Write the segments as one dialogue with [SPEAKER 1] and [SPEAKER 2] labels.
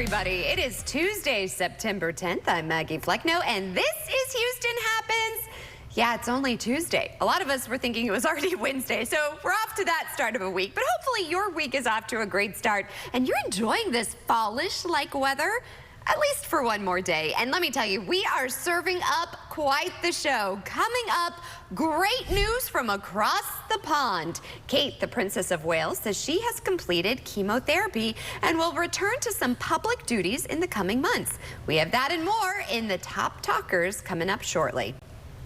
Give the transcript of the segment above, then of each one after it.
[SPEAKER 1] everybody. It is Tuesday, September 10th. I'm Maggie Flecknoe, and this is Houston Happens. Yeah, it's only Tuesday. A lot of us were thinking it was already Wednesday, so we're off to that start of a week. But hopefully your week is off to a great start, and you're enjoying this fallish-like weather, at least for one more day. And let me tell you, we are serving up quite the show. Coming up, great news from across the pond. Kate, the Princess of Wales, says she has completed chemotherapy and will return to some public duties in the coming months. We have that and more in the Top Talkers coming up shortly.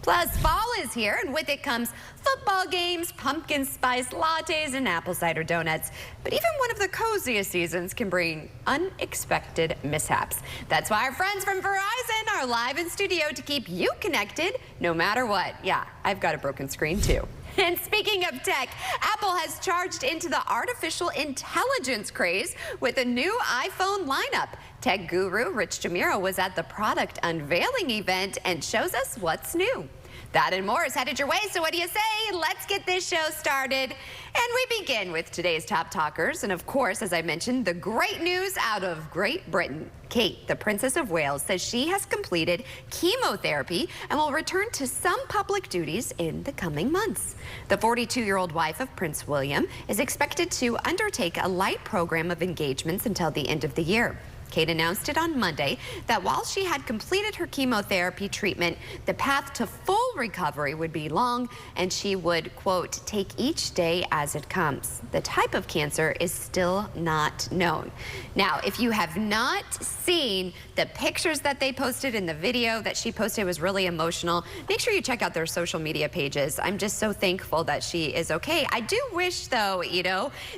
[SPEAKER 1] Plus, fall is here, and with it comes football games, pumpkin spice lattes, and apple cider donuts. But even one of the coziest seasons can bring unexpected mishaps. That's why our friends from Verizon are live in studio to keep you connected no matter what. Yeah, I've got a broken screen too. And speaking of tech, Apple has charged into the artificial intelligence craze with a new iPhone lineup. Tech guru Rich Jamiro was at the product unveiling event and shows us what's new. That and more is headed your way, so what do you say? Let's get this show started. And we begin with today's Top Talkers. And of course, as I mentioned, the great news out of Great Britain. Kate, the Princess of Wales, says she has completed chemotherapy and will return to some public duties in the coming months. The 42-year-old wife of Prince William is expected to undertake a light program of engagements until the end of the year. Kate announced it on Monday that while she had completed her chemotherapy treatment, the path to full recovery would be long and she would, quote, take each day as it comes. The type of cancer is still not known. Now, if you have not seen the pictures that they posted and the video that she posted was really emotional, make sure you check out their social media pages. I'm just so thankful that she is okay. I do wish, though,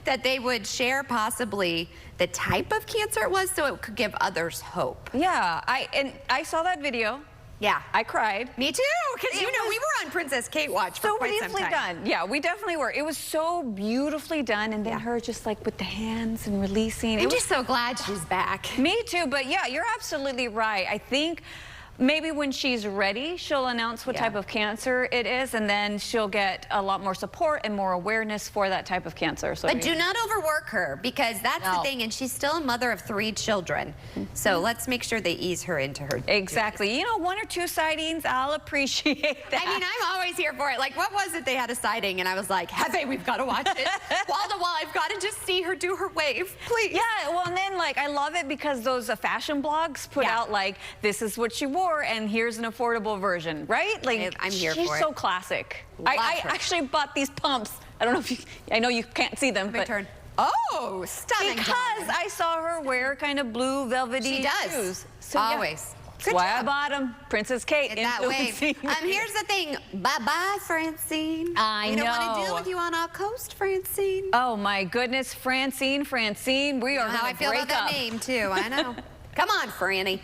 [SPEAKER 1] that they would share possibly the type of cancer it was so it could give others hope.
[SPEAKER 2] Yeah, I saw that video.
[SPEAKER 1] Yeah.
[SPEAKER 2] I cried.
[SPEAKER 1] Me too, because we were on Princess Kate watch for quite some time.
[SPEAKER 2] So beautifully done. Yeah, we definitely were. It was so beautifully done, and then her just like with the hands and releasing.
[SPEAKER 1] I'm just so glad she's back.
[SPEAKER 2] Me too, but yeah, you're absolutely right. I think maybe when she's ready, she'll announce what type of cancer it is, and then she'll get a lot more support and more awareness for that type of cancer. So
[SPEAKER 1] but do not overwork her, because that's the thing, and she's still a mother of 3 children. So let's make sure they ease her into her
[SPEAKER 2] Exactly.
[SPEAKER 1] duties.
[SPEAKER 2] You know, 1 or 2 sightings, I'll appreciate that.
[SPEAKER 1] I mean, I'm always here for it. Like, what was it? They had a sighting, and I was like, Hefe, we've got to watch it. Wall to wall, I've got to just see her do her wave, please.
[SPEAKER 2] Yeah, well, and then, like, I love it because those fashion blogs put out, like, this is what she wore, and here's an affordable version, right? Like,
[SPEAKER 1] I'm here for it.
[SPEAKER 2] She's so classic. I actually bought these pumps. I don't know if you, I know you can't see them, but
[SPEAKER 1] oh, stunning.
[SPEAKER 2] Because I saw her wear kind of blue velvety shoes. So,
[SPEAKER 1] always.
[SPEAKER 2] That's why I bought them. Princess Kate.
[SPEAKER 1] That way. Here's the thing. Bye-bye, Francine.
[SPEAKER 2] I know.
[SPEAKER 1] We don't want to deal with you on our coast, Francine.
[SPEAKER 2] Oh, my goodness. Francine, we are going to break up.
[SPEAKER 1] How I feel about that name, too. I know. Come on, Franny.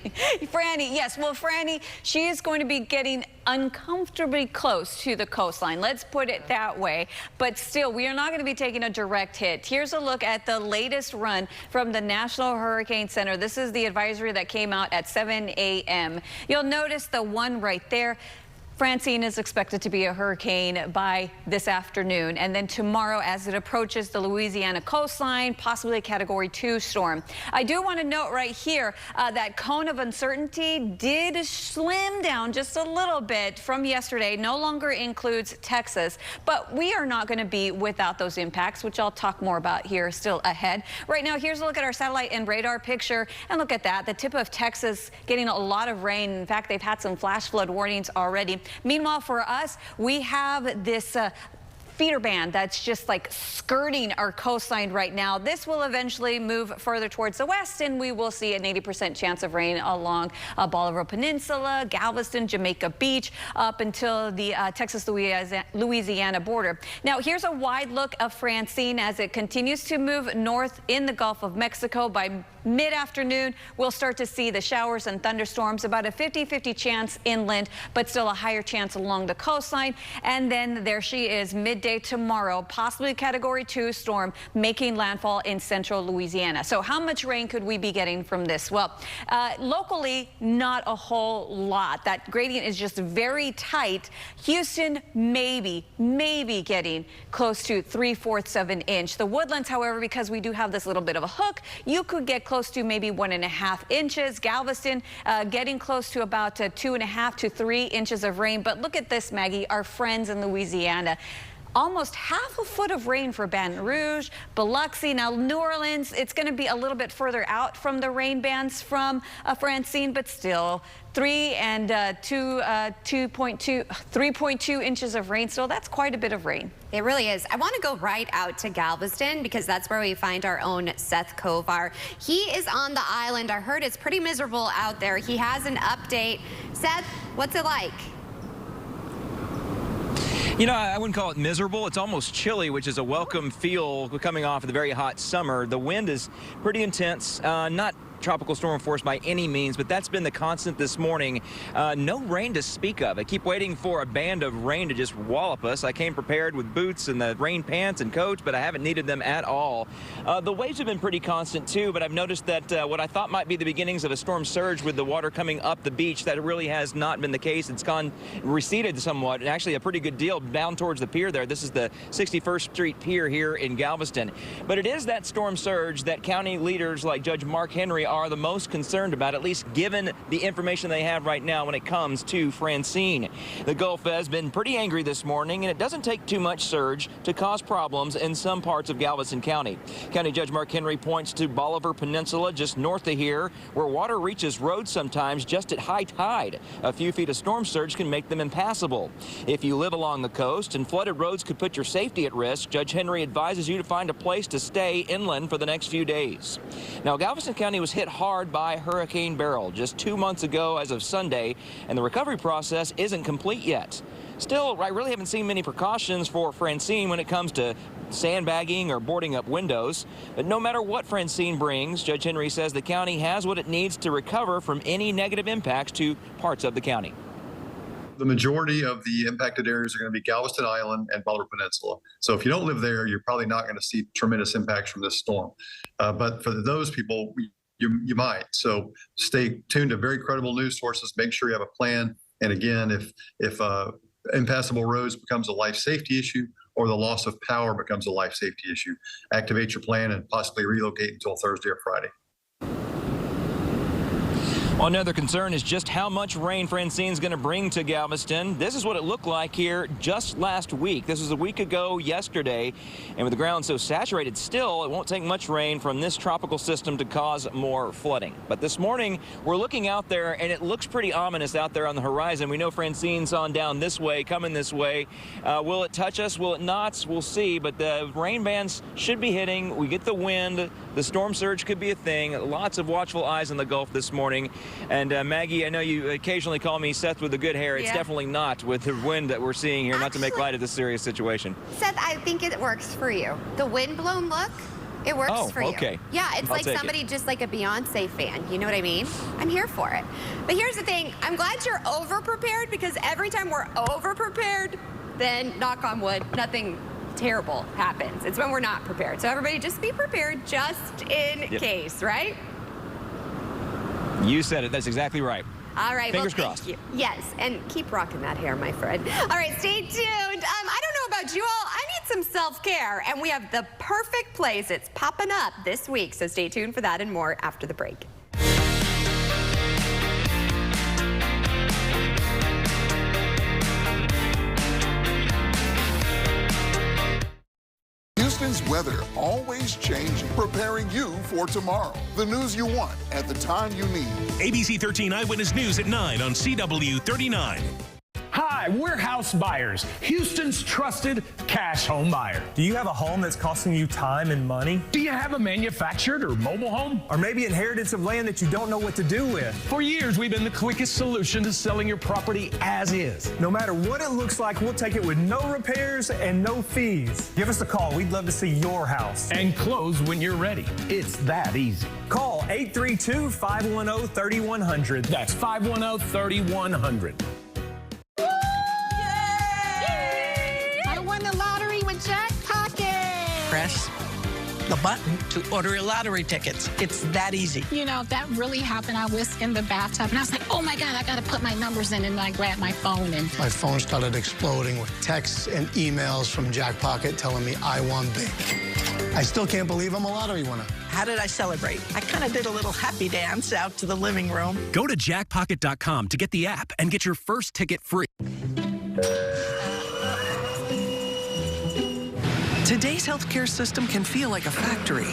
[SPEAKER 2] Franny, yes. Well, Franny, she is going to be getting uncomfortably close to the coastline. Let's put it that way. But still, we are not going to be taking a direct hit. Here's a look at the latest run from the National Hurricane Center. This is the advisory that came out at 7 a.m. You'll notice the one right there. Francine is expected to be a hurricane by this afternoon, and then tomorrow as it approaches the Louisiana coastline, possibly a Category 2 storm. I do want to note right here that cone of uncertainty did slim down just a little bit from yesterday. No longer includes Texas, but we are not going to be without those impacts, which I'll talk more about here still ahead. Right now, here's a look at our satellite and radar picture, and look at that. The tip of Texas getting a lot of rain. In fact, they've had some flash flood warnings already. Meanwhile, for us, we have this feeder band that's just like skirting our coastline right now. This will eventually move further towards the west, and we will see an 80% chance of rain along Bolivar Peninsula, Galveston, Jamaica Beach, up until the Texas-Louisiana border. Now, here's a wide look of Francine as it continues to move north in the Gulf of Mexico. By mid-afternoon, we'll start to see the showers and thunderstorms, about a 50-50 chance inland, but still a higher chance along the coastline. And then there she is midday tomorrow, possibly a Category 2 storm making landfall in central Louisiana. So how much rain could we be getting from this? Well, locally, not a whole lot. That gradient is just very tight. Houston, maybe getting close to 3/4 of an inch. The Woodlands, however, because we do have this little bit of a hook, you could get close close to maybe 1.5 inches. Galveston getting close to about 2.5 to 3 inches of rain. But look at this, Maggie, our friends in Louisiana. Almost half a foot of rain for Baton Rouge, Biloxi. Now, New Orleans, it's going to be a little bit further out from the rain bands from Francine, but still 3.2 inches of rain. So that's quite a bit of rain.
[SPEAKER 1] It really is. I want to go right out to Galveston because that's where we find our own Seth Kovar. He is on the island. I heard it's pretty miserable out there. He has an update. Seth, what's it like?
[SPEAKER 3] You know, I wouldn't call it miserable. It's almost chilly, which is a welcome feel coming off of the very hot summer. The wind is pretty intense, not tropical storm force by any means, but that's been the constant this morning. No rain to speak of. I keep waiting for a band of rain to just wallop us. I came prepared with boots and the rain pants and coats, but I haven't needed them at all. The waves have been pretty constant too, but I've noticed that what I thought might be the beginnings of a storm surge with the water coming up the beach, that really has not been the case. It's receded somewhat, and actually a pretty good deal down towards the pier there. This is the 61st Street Pier here in Galveston. But it is that storm surge that county leaders like Judge Mark Henry are the most concerned about, at least given the information they have right now when it comes to Francine. The Gulf has been pretty angry this morning, and it doesn't take too much surge to cause problems in some parts of Galveston County. County Judge Mark Henry points to Bolivar Peninsula just north of here, where water reaches roads sometimes just at high tide. A few feet of storm surge can make them impassable. If you live along the coast and flooded roads could put your safety at risk, Judge Henry advises you to find a place to stay inland for the next few days. Now, Galveston County was hit hard by Hurricane Beryl just 2 months ago as of Sunday, and the recovery process isn't complete yet. Still, I really haven't seen many precautions for Francine when it comes to sandbagging or boarding up windows. But no matter what Francine brings, Judge Henry says the county has what it needs to recover from any negative impacts to parts of the county.
[SPEAKER 4] The majority of the impacted areas are going to be Galveston Island and Bolivar Peninsula. So if you don't live there, you're probably not going to see tremendous impacts from this storm. But for those people, you might. So stay tuned to very credible news sources. Make sure you have a plan. And again, if impassable roads becomes a life safety issue or the loss of power becomes a life safety issue, activate your plan and possibly relocate until Thursday or Friday.
[SPEAKER 3] Well, another concern is just how much rain Francine's going to bring to Galveston. This is what it looked like here just last week. This was a week ago yesterday, and with the ground so saturated still, it won't take much rain from this tropical system to cause more flooding. But this morning, we're looking out there, and it looks pretty ominous out there on the horizon. We know Francine's on down this way, coming this way. Will it touch us? Will it not? We'll see, but the rain bands should be hitting. We get the wind. The storm surge could be a thing. Lots of watchful eyes in the Gulf this morning. And Maggie, I know you occasionally call me Seth with the good hair. It's definitely not with the wind that we're seeing here, not to make light of this serious situation.
[SPEAKER 1] Seth, I think it works for you. The windblown look, it works for you.
[SPEAKER 3] Okay.
[SPEAKER 1] Yeah, it's like somebody just like a Beyonce fan. You know what I mean? I'm here for it. But here's the thing. I'm glad you're over-prepared because every time we're over-prepared, then knock on wood, nothing terrible happens. It's when we're not prepared. So everybody just be prepared just in case, right?
[SPEAKER 3] You said it. That's exactly right.
[SPEAKER 1] All right.
[SPEAKER 3] Fingers
[SPEAKER 1] crossed. Yes, and keep rocking that hair, my friend. All right, stay tuned. I don't know about you all. I need some self-care, and we have the perfect place. It's popping up this week, so stay tuned for that and more after the break.
[SPEAKER 5] Houston's weather always changing, preparing you for tomorrow. The news you want at the time you need.
[SPEAKER 6] ABC 13 Eyewitness News at 9 on CW 39.
[SPEAKER 7] Hi, we're House Buyers, Houston's trusted cash home buyer.
[SPEAKER 8] Do you have a home that's costing you time and money?
[SPEAKER 7] Do you have a manufactured or mobile home?
[SPEAKER 8] Or maybe inheritance of land that you don't know what to do with?
[SPEAKER 7] For years, we've been the quickest solution to selling your property as is.
[SPEAKER 8] No matter what it looks like, we'll take it with no repairs and no fees. Give us a call. We'd love to see your house.
[SPEAKER 7] And close when you're ready. It's that easy.
[SPEAKER 8] Call 832-510-3100.
[SPEAKER 7] That's 510-3100.
[SPEAKER 9] Press the button to order your lottery tickets. It's that easy.
[SPEAKER 10] You know, that really happened. I was in the bathtub, and I was like, oh, my God, I got to put my numbers in. And I grabbed my phone. And
[SPEAKER 11] my phone started exploding with texts and emails from Jack Pocket telling me I won big. I still can't believe I'm a lottery winner.
[SPEAKER 9] how did I celebrate? I kind of did a little happy dance out to the living room.
[SPEAKER 6] Go to jackpocket.com to get the app and get your first ticket free.
[SPEAKER 9] Today's healthcare system can feel like a factory.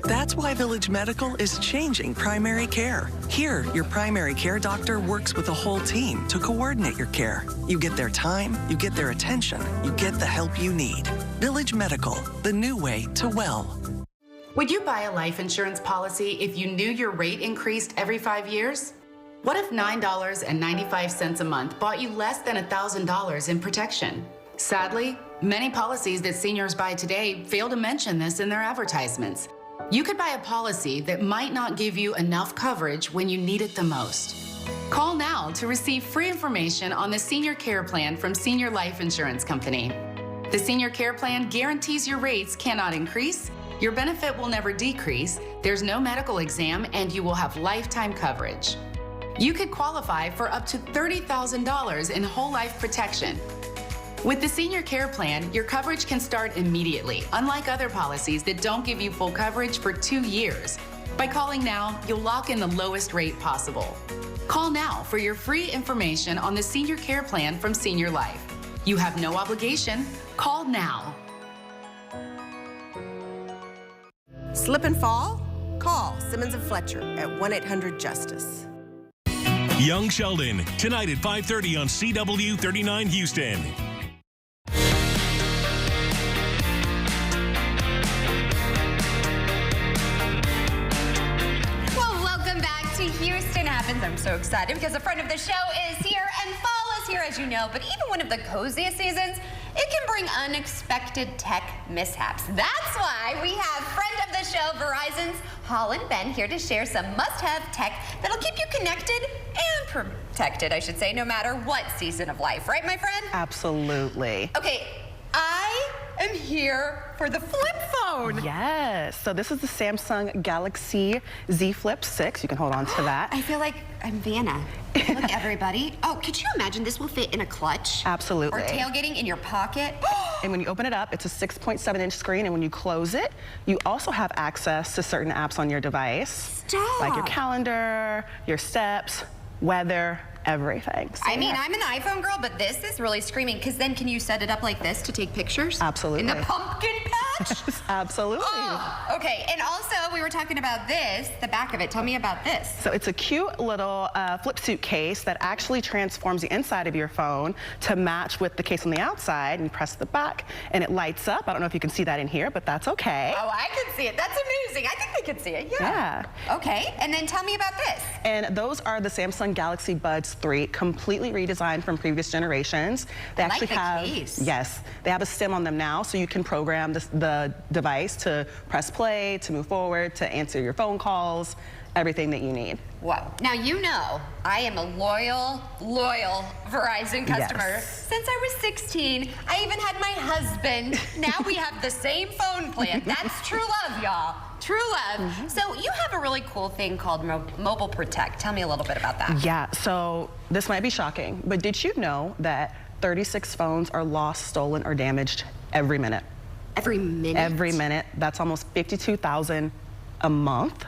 [SPEAKER 9] That's why Village Medical is changing primary care. Here, your primary care doctor works with a whole team to coordinate your care. You get their time, you get their attention, you get the help you need. Village Medical, the new way to well.
[SPEAKER 12] Would you buy a life insurance policy if you knew your rate increased every 5 years? What if $9.95 a month bought you less than $1,000 in protection? Sadly, many policies that seniors buy today fail to mention this in their advertisements. You could buy a policy that might not give you enough coverage when you need it the most. Call now to receive free information on the Senior Care Plan from Senior Life Insurance Company. The Senior Care Plan guarantees your rates cannot increase, your benefit will never decrease, there's no medical exam, and you will have lifetime coverage. You could qualify for up to $30,000 in whole life protection. With the Senior Care Plan, your coverage can start immediately, unlike other policies that don't give you full coverage for 2 years. By calling now, you'll lock in the lowest rate possible. Call now for your free information on the Senior Care Plan from Senior Life. You have no obligation. Call now.
[SPEAKER 13] Slip and fall? Call Simmons & Fletcher at 1-800-JUSTICE.
[SPEAKER 6] Young Sheldon, tonight at 5:30 on CW 39 Houston.
[SPEAKER 1] Houston Happens. I'm so excited because a friend of the show is here and fall is here, as you know, but even one of the coziest seasons, it can bring unexpected tech mishaps. That's why we have friend of the show, Verizon's Holland Ben, here to share some must-have tech that'll keep you connected and protected, I should say, no matter what season of life. Right, my friend?
[SPEAKER 14] Absolutely.
[SPEAKER 1] Okay, I am here for the flip phone.
[SPEAKER 14] Yes. So this is the Samsung Galaxy Z Flip 6. You can hold on to that.
[SPEAKER 1] I feel like I'm Vanna. Look, everybody. Oh, could you imagine this will fit in a clutch?
[SPEAKER 14] Absolutely.
[SPEAKER 1] Or tailgating in your pocket?
[SPEAKER 14] And when you open it up, it's a 6.7-inch screen, and when you close it, you also have access to certain apps on your device.
[SPEAKER 1] Stop.
[SPEAKER 14] Like your calendar, your steps, weather, everything. So,
[SPEAKER 1] I mean, I'm an iPhone girl, but this is really screaming, because then can you set it up like this to take pictures?
[SPEAKER 14] Absolutely.
[SPEAKER 1] In the pumpkin patch?
[SPEAKER 14] Absolutely.
[SPEAKER 1] Oh, okay, and also we were talking about this, the back of it. Tell me about this.
[SPEAKER 14] So it's a cute little flip suitcase that actually transforms the inside of your phone to match with the case on the outside, and you press the back and it lights up. I don't know if you can see that in here, but that's okay.
[SPEAKER 1] Oh, I can see it. That's amazing. I think they can see it. Yeah. Okay, and then tell me about this.
[SPEAKER 14] And those are the Samsung Galaxy Buds 3, completely redesigned from previous generations. They actually have, yes, they have a stem on them now, so you can program the device to press play, to move forward, to answer your phone calls, everything that you need.
[SPEAKER 1] Wow. Now, you know, I am a loyal Verizon customer since I was 16. I even had my husband. Now we have the same phone plan. That's true love, y'all. True love. So you have a really cool thing called Mobile Protect. Tell me a little bit about that.
[SPEAKER 14] Yeah, so this might be shocking, but did you know that 36 phones are lost, stolen, or damaged every minute?
[SPEAKER 1] Every minute?
[SPEAKER 14] Every minute. That's almost 52,000 a month,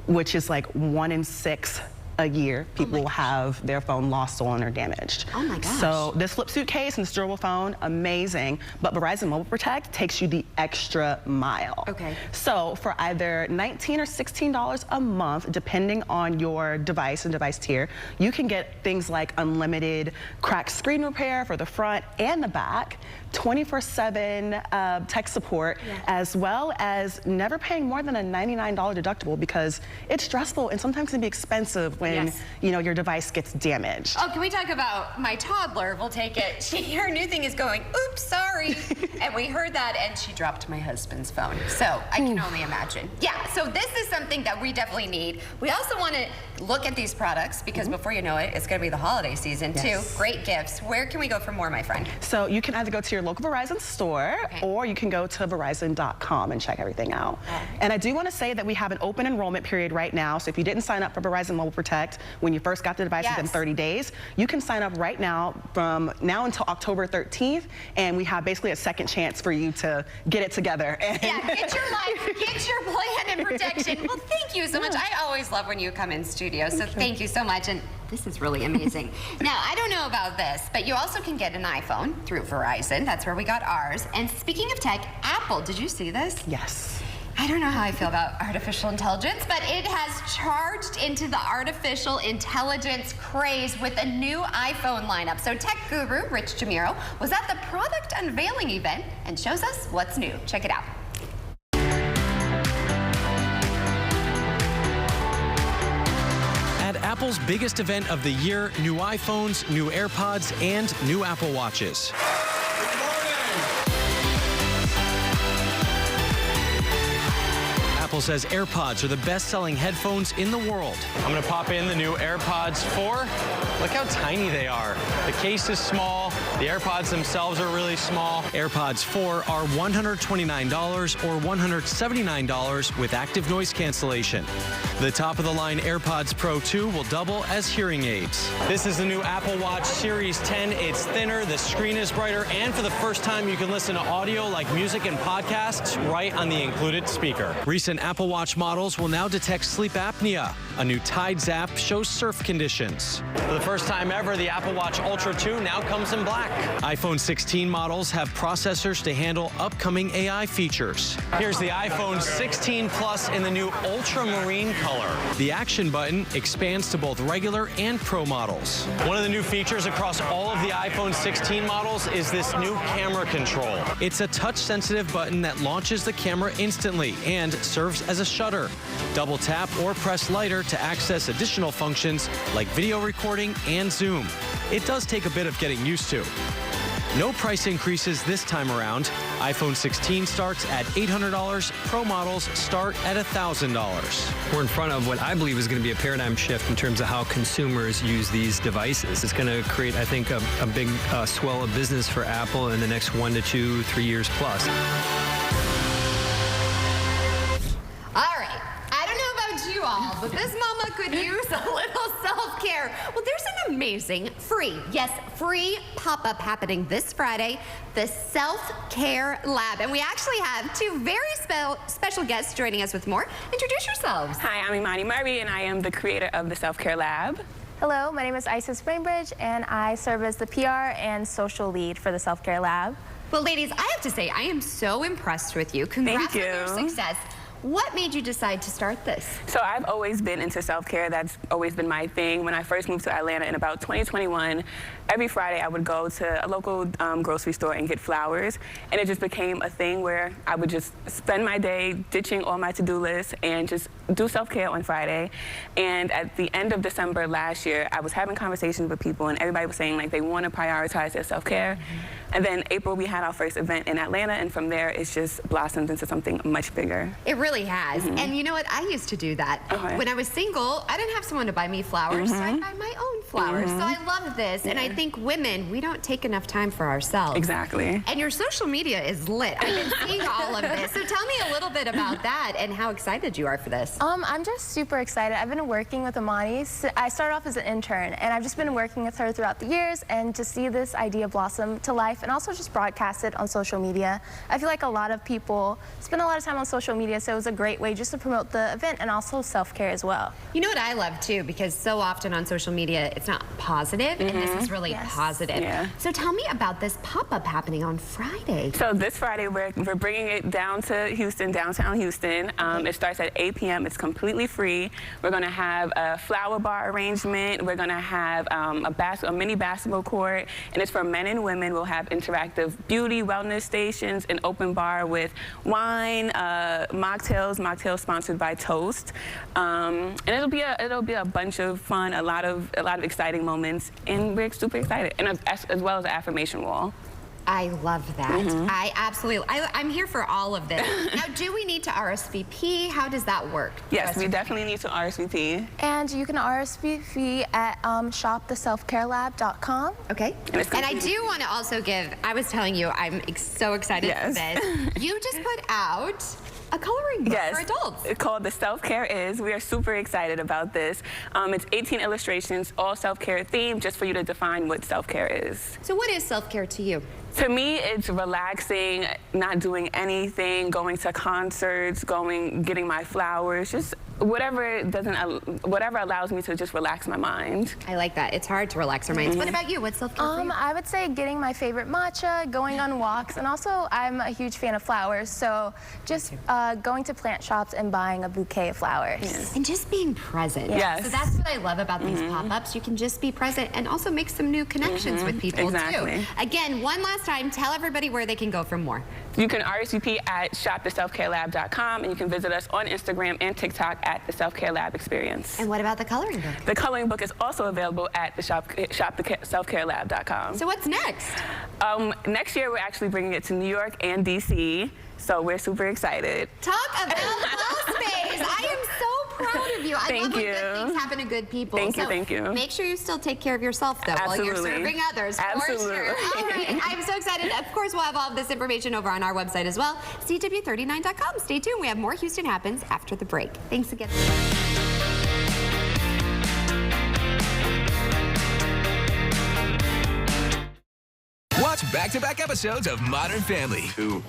[SPEAKER 14] which is like 1 in 6 a year. People will have their phone lost, stolen, or damaged.
[SPEAKER 1] Oh my gosh.
[SPEAKER 14] So this flip suitcase and this durable phone, amazing. But Verizon Mobile Protect takes you the extra mile.
[SPEAKER 1] Okay.
[SPEAKER 14] So for either $19 or $16 a month, depending on your device and device tier, you can get things like unlimited cracked screen repair for the front and the back, 24/7 tech support, as well as never paying more than a $99 deductible, because it's stressful and sometimes can be expensive when you know your device gets damaged.
[SPEAKER 1] Oh, can we talk about my toddler? We'll take it. Her new thing is going, oops, sorry. And we heard that, and she dropped my husband's phone. So I can only imagine. Yeah, so this is something that we definitely need. We also want to look at these products, because before you know it, it's going to be the holiday season too. Great gifts. Where can we go for more, my friend?
[SPEAKER 14] So you can either go to your local Verizon store, or you can go to Verizon.com and check everything out. And I do want to say that we have an open enrollment period right now. So if you didn't sign up for Verizon Mobile Protect, protect when you first got the device within 30 days. You can sign up right now from now until October 13th, and we have basically a second chance for you to get it together. And
[SPEAKER 1] get your life, get your plan and protection. Well, thank you so much. I always love when you come in studio, so thank you so much. And this is really amazing. Now, I don't know about this, but you also can get an iPhone through Verizon. That's where we got ours. And speaking of tech, Apple, did you see this?
[SPEAKER 14] Yes.
[SPEAKER 1] I don't know how I feel about artificial intelligence, but it has charged into the artificial intelligence craze with a new iPhone lineup. So tech guru Rich Jamiro was at the product unveiling event and shows us what's new. Check it out.
[SPEAKER 15] At Apple's biggest event of the year, new iPhones, new AirPods, and new Apple Watches. Apple says AirPods are the best-selling headphones in the world. I'm going to pop in the new AirPods 4. Look how tiny they are. The case is small. The AirPods themselves are really small. AirPods 4 are $129 or $179 with active noise cancellation. The top-of-the-line AirPods Pro 2 will double as hearing aids. This is the new Apple Watch Series 10. It's thinner, the screen is brighter, and for the first time, you can listen to audio like music and podcasts right on the included speaker. Recent Apple Watch models will now detect sleep apnea. A new Tides app shows surf conditions. For the first time ever, the Apple Watch Ultra 2 now comes in black. iPhone 16 models have processors to handle upcoming AI features. Here's the iPhone 16 Plus in the new ultramarine color. The action button expands to both regular and Pro models. One of the new features across all of the iPhone 16 models is this new camera control. It's a touch-sensitive button that launches the camera instantly and serves as a shutter. Double tap or press lighter to access additional functions like video recording and zoom. It does take a bit of getting used to. No price increases this time around. iPhone 16 starts at $800. Pro models start at $1,000.
[SPEAKER 16] We're in front of what I believe is going to be a paradigm shift in terms of how consumers use these devices. It's going to create, I think, a big swell of business for Apple in the next 1 to 2, 3 years plus.
[SPEAKER 1] But this mama could use a little self-care. Well, there's an amazing free pop-up happening this Friday, the Self-Care Lab. And we actually have two very special guests joining us with more. Introduce yourselves.
[SPEAKER 17] Hi, I'm Imani Murray, and I am the creator of the Self-Care Lab.
[SPEAKER 18] Hello, my name is Isis Brainbridge, and I serve as the PR and social lead for the Self-Care Lab.
[SPEAKER 1] Well, ladies, I have to say, I am so impressed with you. Congrats on your success. What made you decide to start this?
[SPEAKER 17] So I've always been into self-care. That's always been my thing. When I first moved to Atlanta in about 2021, every Friday I would go to a local grocery store and get flowers. And it just became a thing where I would just spend my day ditching all my to-do lists and just do self-care on Friday. And at the end of December last year, I was having conversations with people and everybody was saying like they want to prioritize their self-care. And then April, we had our first event in Atlanta, and from there, it's just blossomed into something much bigger.
[SPEAKER 1] It really has. And you know what? I used to do that. When I was single, I didn't have someone to buy me flowers, so I buy my own flowers. So I love this, and I think women, we don't take enough time for ourselves.
[SPEAKER 17] Exactly.
[SPEAKER 1] And your social media is lit. I've been seeing all of this. So tell me a little bit about that and how excited you are for this.
[SPEAKER 18] I'm just super excited. I've been working with Imani. I started off as an intern, and I've just been working with her throughout the years, and to see this idea blossom to life and also just broadcast it on social media. I feel like a lot of people spend a lot of time on social media, so it was a great way just to promote the event and also self-care as well.
[SPEAKER 1] You know what I love too, because so often on social media it's not positive, and this is really positive. So tell me about this pop-up happening on Friday.
[SPEAKER 17] So this Friday we're bringing it down to Houston, downtown Houston. It starts at 8 p.m. It's completely free. We're going to have a flower bar arrangement. We're going to have a mini basketball court, and it's for men and women. We'll have interactive beauty wellness stations, an open bar with wine, mocktails sponsored by Toast, and it'll be a bunch of fun, a lot of exciting moments, and we're super excited, and as well as an affirmation wall.
[SPEAKER 1] I love that. I'm here for all of this. Now, do we need to RSVP? How does that work?
[SPEAKER 17] Yes, we definitely need to RSVP.
[SPEAKER 18] And you can RSVP at shoptheselfcarelab.com.
[SPEAKER 1] Okay. And I do want to also give, I was telling you, I'm so excited for this. You just put out a coloring book
[SPEAKER 17] Yes,
[SPEAKER 1] for adults.
[SPEAKER 17] It's called The Self-Care Is. We are super excited about this. It's 18 illustrations, all self-care themed, just for you to define what self-care is.
[SPEAKER 1] So what is self-care to you?
[SPEAKER 17] To me, it's relaxing, not doing anything, going to concerts, getting my flowers, just whatever allows me to just relax my mind.
[SPEAKER 1] I like that. It's hard to relax our minds. What about you? What's self-care for you?
[SPEAKER 18] I would say getting my favorite matcha, going on walks, and also I'm a huge fan of flowers, so just going to plant shops and buying a bouquet of flowers.
[SPEAKER 1] Yes. And just being present.
[SPEAKER 17] Yes.
[SPEAKER 1] So that's what I love about these pop-ups. You can just be present and also make some new connections with people too. Again, one last time, tell everybody where they can go for more.
[SPEAKER 17] You can RSVP at shoptheselfcarelab.com, and you can visit us on Instagram and TikTok at the Self-Care Lab Experience.
[SPEAKER 1] And what about the coloring book?
[SPEAKER 17] The coloring book is also available at the shoptheselfcarelab.com.
[SPEAKER 1] So what's next?
[SPEAKER 17] Next year, we're actually bringing it to New York and DC, so we're super excited.
[SPEAKER 1] Talk about Flow Space. I am so proud of you. I love when good things happen to good people.
[SPEAKER 17] Thank you.
[SPEAKER 1] Make sure you still take care of yourself, though, while you're serving others. For sure. All right. I'm so excited. Of course, we'll have all of this information over on our website as well, CW39.com. Stay tuned. We have more Houston Happens after the break. Thanks again.
[SPEAKER 19] Watch back-to-back episodes of Modern Family.
[SPEAKER 20] Two.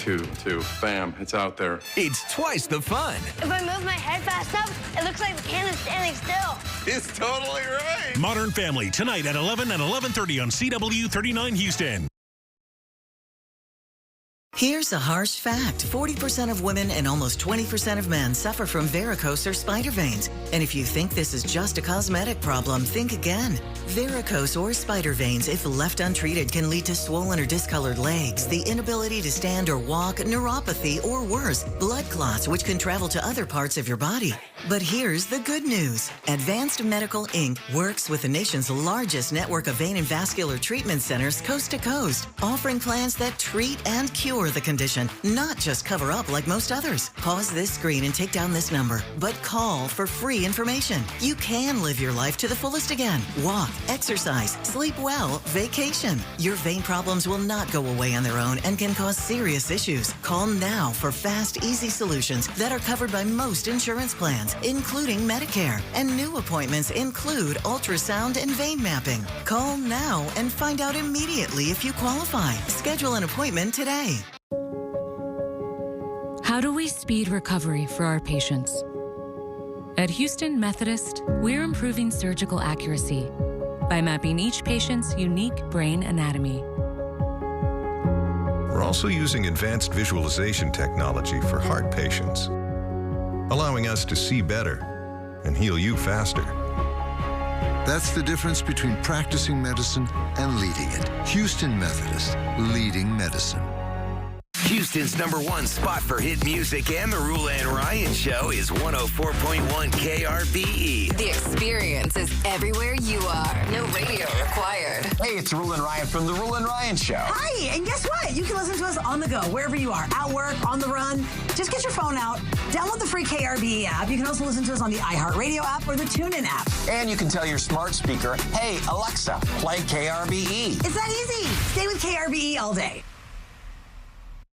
[SPEAKER 20] Bam, it's out there.
[SPEAKER 19] It's twice the fun.
[SPEAKER 21] If I move my head fast enough, it looks like the cannon's standing still.
[SPEAKER 20] It's totally right.
[SPEAKER 6] Modern Family, tonight at 11 and 11:30 on CW 39 Houston.
[SPEAKER 22] Here's a harsh fact. 40% of women and almost 20% of men suffer from varicose or spider veins. And if you think this is just a cosmetic problem, think again. Varicose or spider veins, if left untreated, can lead to swollen or discolored legs, the inability to stand or walk, neuropathy, or worse, blood clots, which can travel to other parts of your body. But here's the good news. Advanced Medical Inc. works with the nation's largest network of vein and vascular treatment centers coast to coast, offering plans that treat and cure the condition, not just cover up like most others. Pause this screen and take down this number, but call for free information. You can live your life to the fullest again. Walk, exercise, sleep well, vacation. Your vein problems will not go away on their own and can cause serious issues. Call now for fast, easy solutions that are covered by most insurance plans, including Medicare. And new appointments include ultrasound and vein mapping. Call now and find out immediately if you qualify. Schedule an appointment today.
[SPEAKER 23] How do we speed recovery for our patients? At Houston Methodist, we're improving surgical accuracy by mapping each patient's unique brain anatomy.
[SPEAKER 24] We're also using advanced visualization technology for heart patients, allowing us to see better and heal you faster.
[SPEAKER 25] That's the difference between practicing medicine and leading it. Houston Methodist, leading medicine.
[SPEAKER 19] Houston's #1 spot for hit music and the Rule and Ryan Show is 104.1 KRBE.
[SPEAKER 26] The experience is everywhere you are. No radio required.
[SPEAKER 27] Hey, it's Rule and Ryan from the Rule and Ryan Show.
[SPEAKER 28] Hi, and guess what? You can listen to us on the go, wherever you are, at work, on the run. Just get your phone out, download the free KRBE app. You can also listen to us on the iHeartRadio app or the TuneIn app.
[SPEAKER 27] And you can tell your smart speaker, hey, Alexa, play KRBE.
[SPEAKER 28] It's that easy. Stay with KRBE all day.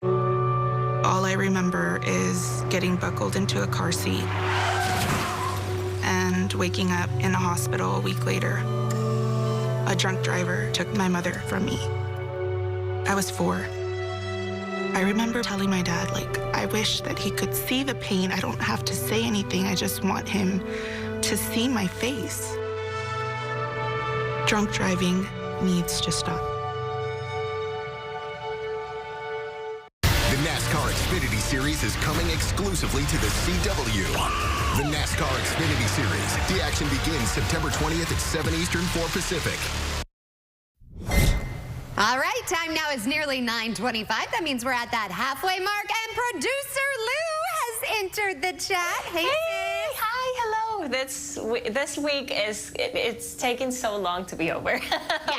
[SPEAKER 29] All I remember is getting buckled into a car seat and waking up in a hospital a week later. A drunk driver took my mother from me. I was 4. I remember telling my dad, I wish that he could see the pain. I don't have to say anything. I just want him to see my face. Drunk driving needs to stop.
[SPEAKER 19] The NASCAR Xfinity Series is coming exclusively to the CW. The NASCAR Xfinity Series. The action begins September 20th at 7 Eastern, 4 Pacific.
[SPEAKER 1] All right, time now is nearly 9:25. That means we're at that halfway mark, and producer Lou has entered the chat. Hey, sis.
[SPEAKER 30] Hi, hello.
[SPEAKER 2] know, this week it's taken so long to be over.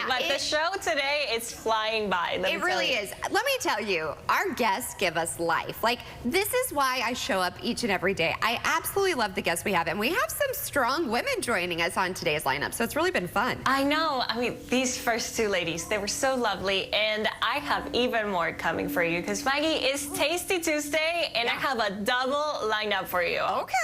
[SPEAKER 2] But the show today is flying by.
[SPEAKER 1] It really is. Let me tell you, our guests give us life. Like, this is why I show up each and every day. I absolutely love the guests we have, and we have some strong women joining us on today's lineup, so it's really been fun.
[SPEAKER 2] I know. I mean, these first two ladies, they were so lovely, and I have even more coming for you because Maggie, it's Tasty Tuesday, and I have a double lineup for you.
[SPEAKER 1] Okay.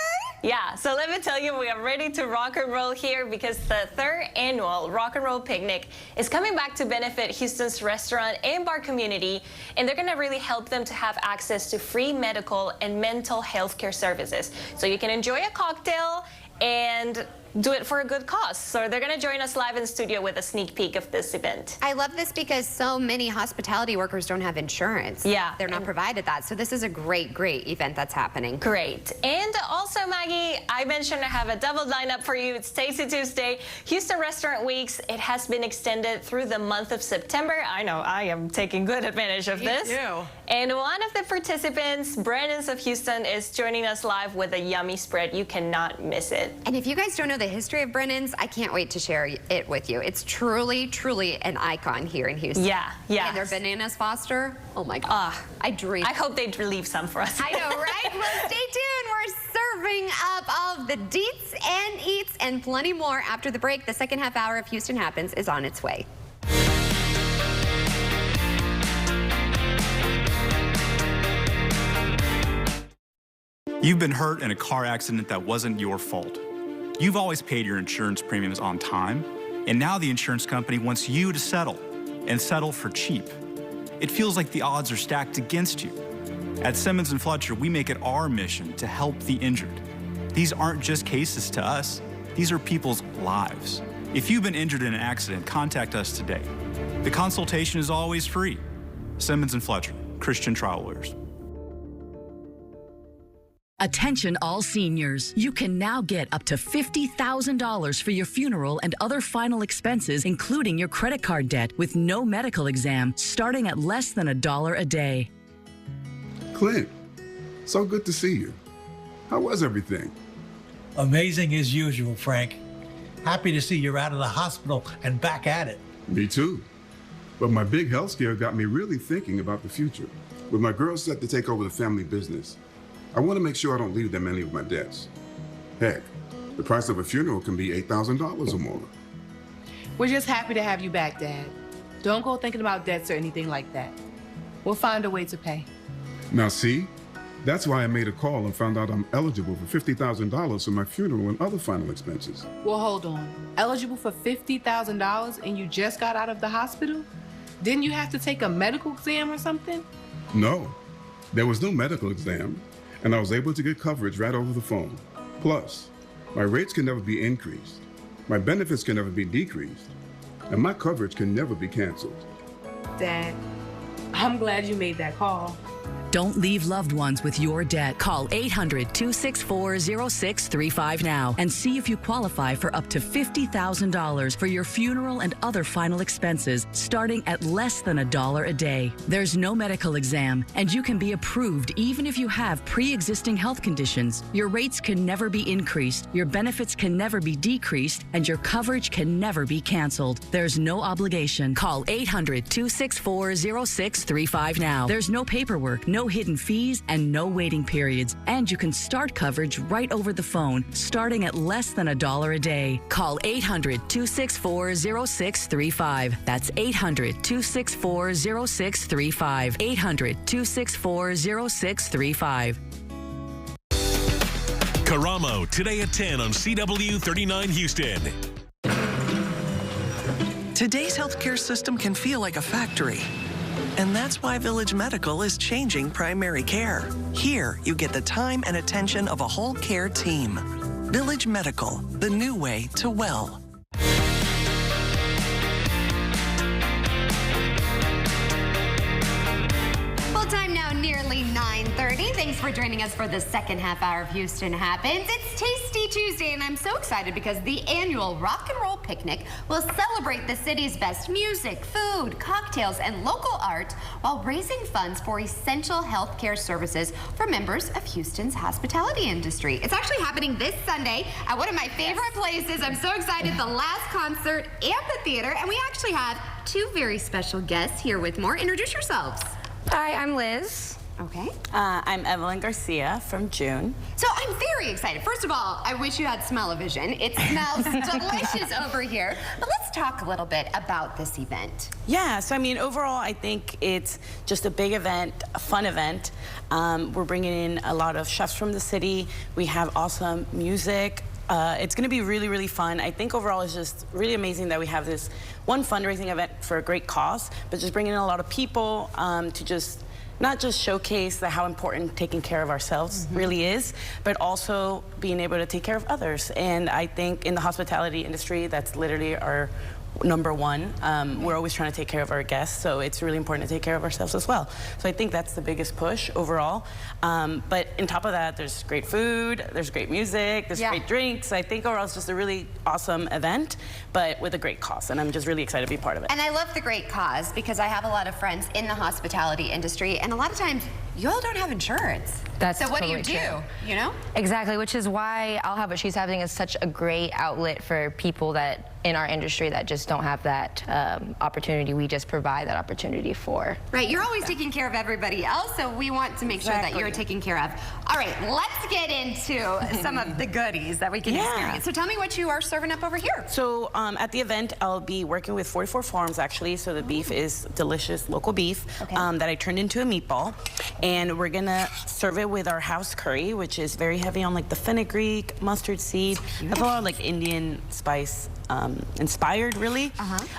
[SPEAKER 2] Yeah, so let me tell you, we are ready to rock and roll here because the 3rd annual Rock and Roll Picnic is coming back to benefit Houston's restaurant and bar community, and they're going to really help them to have access to free medical and mental health care services. So you can enjoy a cocktail and do it for a good cause. So they're going to join us live in the studio with a sneak peek of this event.
[SPEAKER 1] I love this because so many hospitality workers don't have insurance.
[SPEAKER 2] Yeah.
[SPEAKER 1] They're not provided that. So this is a great, great event that's happening.
[SPEAKER 2] Great. And also, Maggie, I mentioned I have a double lineup for you. It's Tasty Tuesday, Houston Restaurant Weeks. It has been extended through the month of September. I know I am taking good advantage of this.
[SPEAKER 1] Me too.
[SPEAKER 2] And one of the participants, Brennan's of Houston, is joining us live with a yummy spread. You cannot miss it.
[SPEAKER 1] And if you guys don't know the history of Brennan's, I can't wait to share it with you. It's truly, truly an icon here in Houston.
[SPEAKER 2] Yeah, yeah.
[SPEAKER 1] And their bananas Foster, oh my God, I dream.
[SPEAKER 2] I hope they leave some for us.
[SPEAKER 1] I know, right? Well, stay tuned. We're serving up all of the deets and eats and plenty more after the break. The second half hour of Houston Happens is on its way.
[SPEAKER 3] You've been hurt in a car accident that wasn't your fault. You've always paid your insurance premiums on time, and now the insurance company wants you to settle, and settle for cheap. It feels like the odds are stacked against you. At Simmons & Fletcher, we make it our mission to help the injured. These aren't just cases to us, these are people's lives. If you've been injured in an accident, contact us today. The consultation is always free. Simmons & Fletcher, Christian Trial Lawyers.
[SPEAKER 4] Attention all seniors. You can now get up to $50,000 for your funeral and other final expenses, including your credit card debt, with no medical exam, starting at less than $1 a day.
[SPEAKER 5] Clint, so good to see you. How was everything?
[SPEAKER 7] Amazing as usual, Frank. Happy to see you're out of the hospital and back at it.
[SPEAKER 5] Me too. But my big health scare got me really thinking about the future. With my girls set to take over the family business, I want to make sure I don't leave them any of my debts. Heck, the price of a funeral can be $8,000 or more.
[SPEAKER 8] We're just happy to have you back, Dad. Don't go thinking about debts or anything like that. We'll find a way to pay.
[SPEAKER 5] Now see, that's why I made a call and found out I'm eligible for $50,000 for my funeral and other final expenses.
[SPEAKER 8] Well, hold on. Eligible for $50,000 and you just got out of the hospital? Didn't you have to take a medical exam or something?
[SPEAKER 5] No, there was no medical exam, and I was able to get coverage right over the phone. Plus, my rates can never be increased, my benefits can never be decreased, and my coverage can never be canceled.
[SPEAKER 8] Dad, I'm glad you made that call.
[SPEAKER 4] Don't leave loved ones with your debt. Call 800-264-0635 now and see if you qualify for up to $50,000 for your funeral and other final expenses, starting at less than $1 a day. There's no medical exam, and you can be approved even if you have pre-existing health conditions. Your rates can never be increased, your benefits can never be decreased, and your coverage can never be canceled. There's no obligation. Call 800-264-0635 now. There's no paperwork, no hidden fees, and no waiting periods. And you can start coverage right over the phone, starting at less than $1 a day. Call 800-264-0635. That's 800-264-0635. 800-264-0635.
[SPEAKER 6] Karamo, today at 10 on CW 39 Houston.
[SPEAKER 9] Today's healthcare system can feel like a factory. And that's why Village Medical is changing primary care. Here, you get the time and attention of a whole care team. Village Medical, the new way to well.
[SPEAKER 1] Well, time now nearly 9:30. 7:30. Thanks for joining us for the second half hour of Houston Happens. It's Tasty Tuesday, and I'm so excited because the annual Rock and Roll Picnic will celebrate the city's best music, food, cocktails, and local art while raising funds for essential healthcare services for members of Houston's hospitality industry. It's actually happening this Sunday at one of my favorite places. I'm so excited. The Last Concert Amphitheater, and we actually have two very special guests here with more. Introduce yourselves.
[SPEAKER 10] Hi, I'm Liz.
[SPEAKER 1] Okay.
[SPEAKER 10] I'm Evelyn Garcia from June.
[SPEAKER 1] So I'm very excited. First of all, I wish you had smell-o-vision. It smells delicious over here. But let's talk a little bit about this event.
[SPEAKER 10] Yeah, so I mean, overall, I think it's just a big event, a fun event. We're bringing in a lot of chefs from the city. We have awesome music. It's going to be really, really fun. I think overall it's just really amazing that we have this one fundraising event for a great cause, but just bringing in a lot of people to just not just showcase how important taking care of ourselves really is, but also being able to take care of others. And I think in the hospitality industry, that's literally our number one. We're always trying to take care of our guests, so it's really important to take care of ourselves as well. So I think that's the biggest push overall. But on top of that, there's great food, there's great music, there's great drinks. I think overall it's just a really awesome event, but with a great cause, and I'm just really excited to be part of it.
[SPEAKER 1] And I love the great cause because I have a lot of friends in the hospitality industry, and a lot of times you all don't have insurance.
[SPEAKER 10] That's
[SPEAKER 1] so what
[SPEAKER 10] totally
[SPEAKER 1] do you do,
[SPEAKER 10] true.
[SPEAKER 1] you know?
[SPEAKER 10] Exactly, which is why I'll Have What She's Having is such a great outlet for people that in our industry that just don't have that opportunity. We just provide that opportunity for.
[SPEAKER 1] Right, you're always taking care of everybody else, so we want to make sure that you're taken care of. All right, let's get into some of the goodies that we can experience. So tell me what you are serving up over here.
[SPEAKER 10] So at the event, I'll be working with 44 Farms, actually. So the beef is delicious local beef that I turned into a meatball. And we're gonna serve it with our house curry, which is very heavy on like the fenugreek, mustard seed. Has a lot of like Indian spice inspired, really.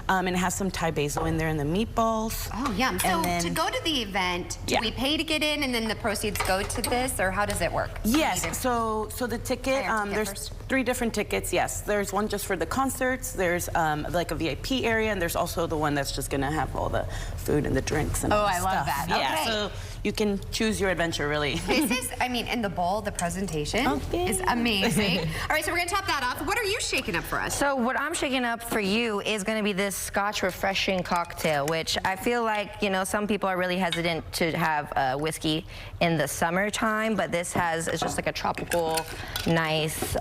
[SPEAKER 10] And it has some Thai basil in there in the meatballs.
[SPEAKER 1] Oh, yum. So to go to the event, do we pay to get in and then the proceeds go to this, or how does it work?
[SPEAKER 10] Yes, so the ticket, there's 3 different tickets, yes. There's one just for the concerts, there's like a VIP area, and there's also the one that's just gonna have all the food and the drinks and all the stuff.
[SPEAKER 1] I love that.
[SPEAKER 10] Yeah, so you can choose your adventure, really.
[SPEAKER 1] This is, I mean, in the bowl, the presentation is amazing. All right, so we're gonna top that off. What are you shaking up for us?
[SPEAKER 10] So what I'm shaking up for you is gonna be this Scotch refreshing cocktail, which I feel like, you know, some people are really hesitant to have whiskey in the summertime, but this it's just like a tropical, nice,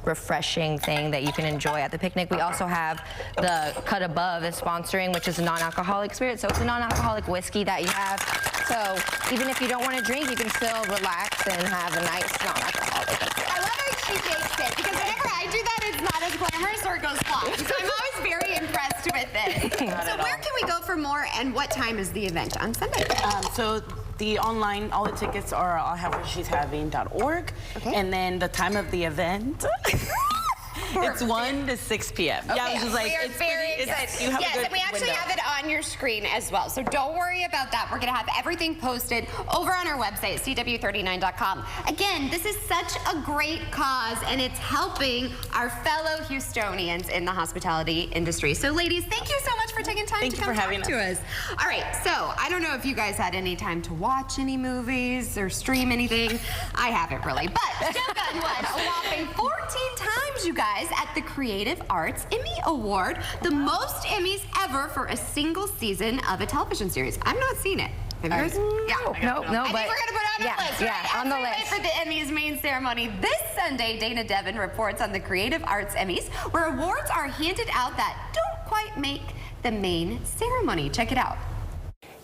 [SPEAKER 10] refreshing thing that you can enjoy at the picnic. We also have the Cut Above is sponsoring, which is a non-alcoholic spirit. So it's a non-alcoholic whiskey that you have. So even if you don't want to drink, you can still relax and have a nice non-alcoholic.
[SPEAKER 1] I love how she takes it, because whenever I do that, it's not as glamorous or it goes flying. So I'm always very impressed with it. So where can we go for more, and what time is the event on Sunday?
[SPEAKER 10] So the online, all the tickets are I'llHaveWhatShe'sHaving.org. And then the time of the event, it's 1 to 6 p.m.
[SPEAKER 1] Okay,
[SPEAKER 10] which is like,
[SPEAKER 1] we are very excited.
[SPEAKER 10] You have a good
[SPEAKER 1] and we actually
[SPEAKER 10] window.
[SPEAKER 1] have it on your screen as well. So don't worry about that. We're going to have everything posted over on our website, CW39.com. Again, this is such a great cause, and it's helping our fellow Houstonians in the hospitality industry. So, ladies, thank you so much for taking time to come talk to us. All right, so I don't know if you guys had any time to watch any movies or stream anything. I haven't really, but Shogun won a whopping 14 times, you guys, at the Creative Arts Emmy Award, the most Emmys ever for a single season of a television series. I've not seen it. Have you guys?
[SPEAKER 10] No,
[SPEAKER 1] I think we're going to put it on the list, right?
[SPEAKER 10] on the
[SPEAKER 1] As we
[SPEAKER 10] list.
[SPEAKER 1] wait for the Emmys main ceremony this Sunday, Dana Devin reports on the Creative Arts Emmys, where awards are handed out that don't quite make the main ceremony. Check it out.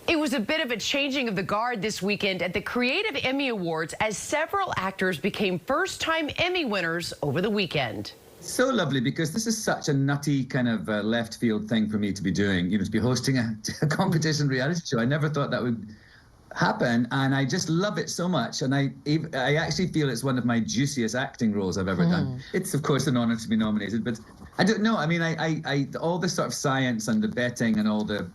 [SPEAKER 11] It was a bit of a changing of the guard this weekend at the Creative Emmy Awards as several actors became first-time Emmy winners over the weekend.
[SPEAKER 12] So lovely, because this is such a nutty kind of left field thing for me to be doing, you know, to be hosting a competition reality show. I never thought that would happen, and I just love it so much, and I actually feel it's one of my juiciest acting roles I've ever done. It's of course an honor to be nominated, but I don't know. I mean, I all the sort of science and the betting and all the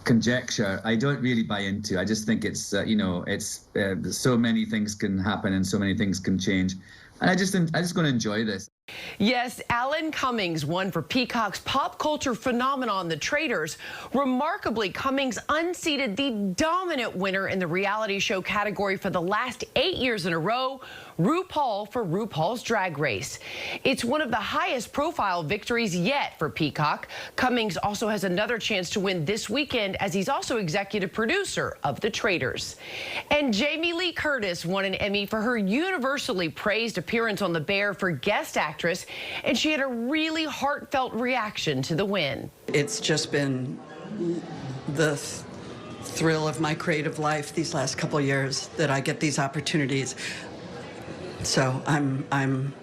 [SPEAKER 12] conjecture I don't really buy into. I just think it's you know, it's so many things can happen and so many things can change, and I just going to enjoy this.
[SPEAKER 11] Yes, Alan Cummings won for Peacock's pop culture phenomenon, The Traitors. Remarkably, Cummings unseated the dominant winner in the reality show category for the last 8 years in a row, RuPaul for RuPaul's Drag Race. It's one of the highest profile victories yet for Peacock. Cummings also has another chance to win this weekend, as he's also executive producer of The Traitors. And Jamie Lee Curtis won an Emmy for her universally praised appearance on The Bear for Guest Actress, and she had a really heartfelt reaction to the win.
[SPEAKER 13] It's just been the thrill of my creative life these last couple of years that I get these opportunities. So I'm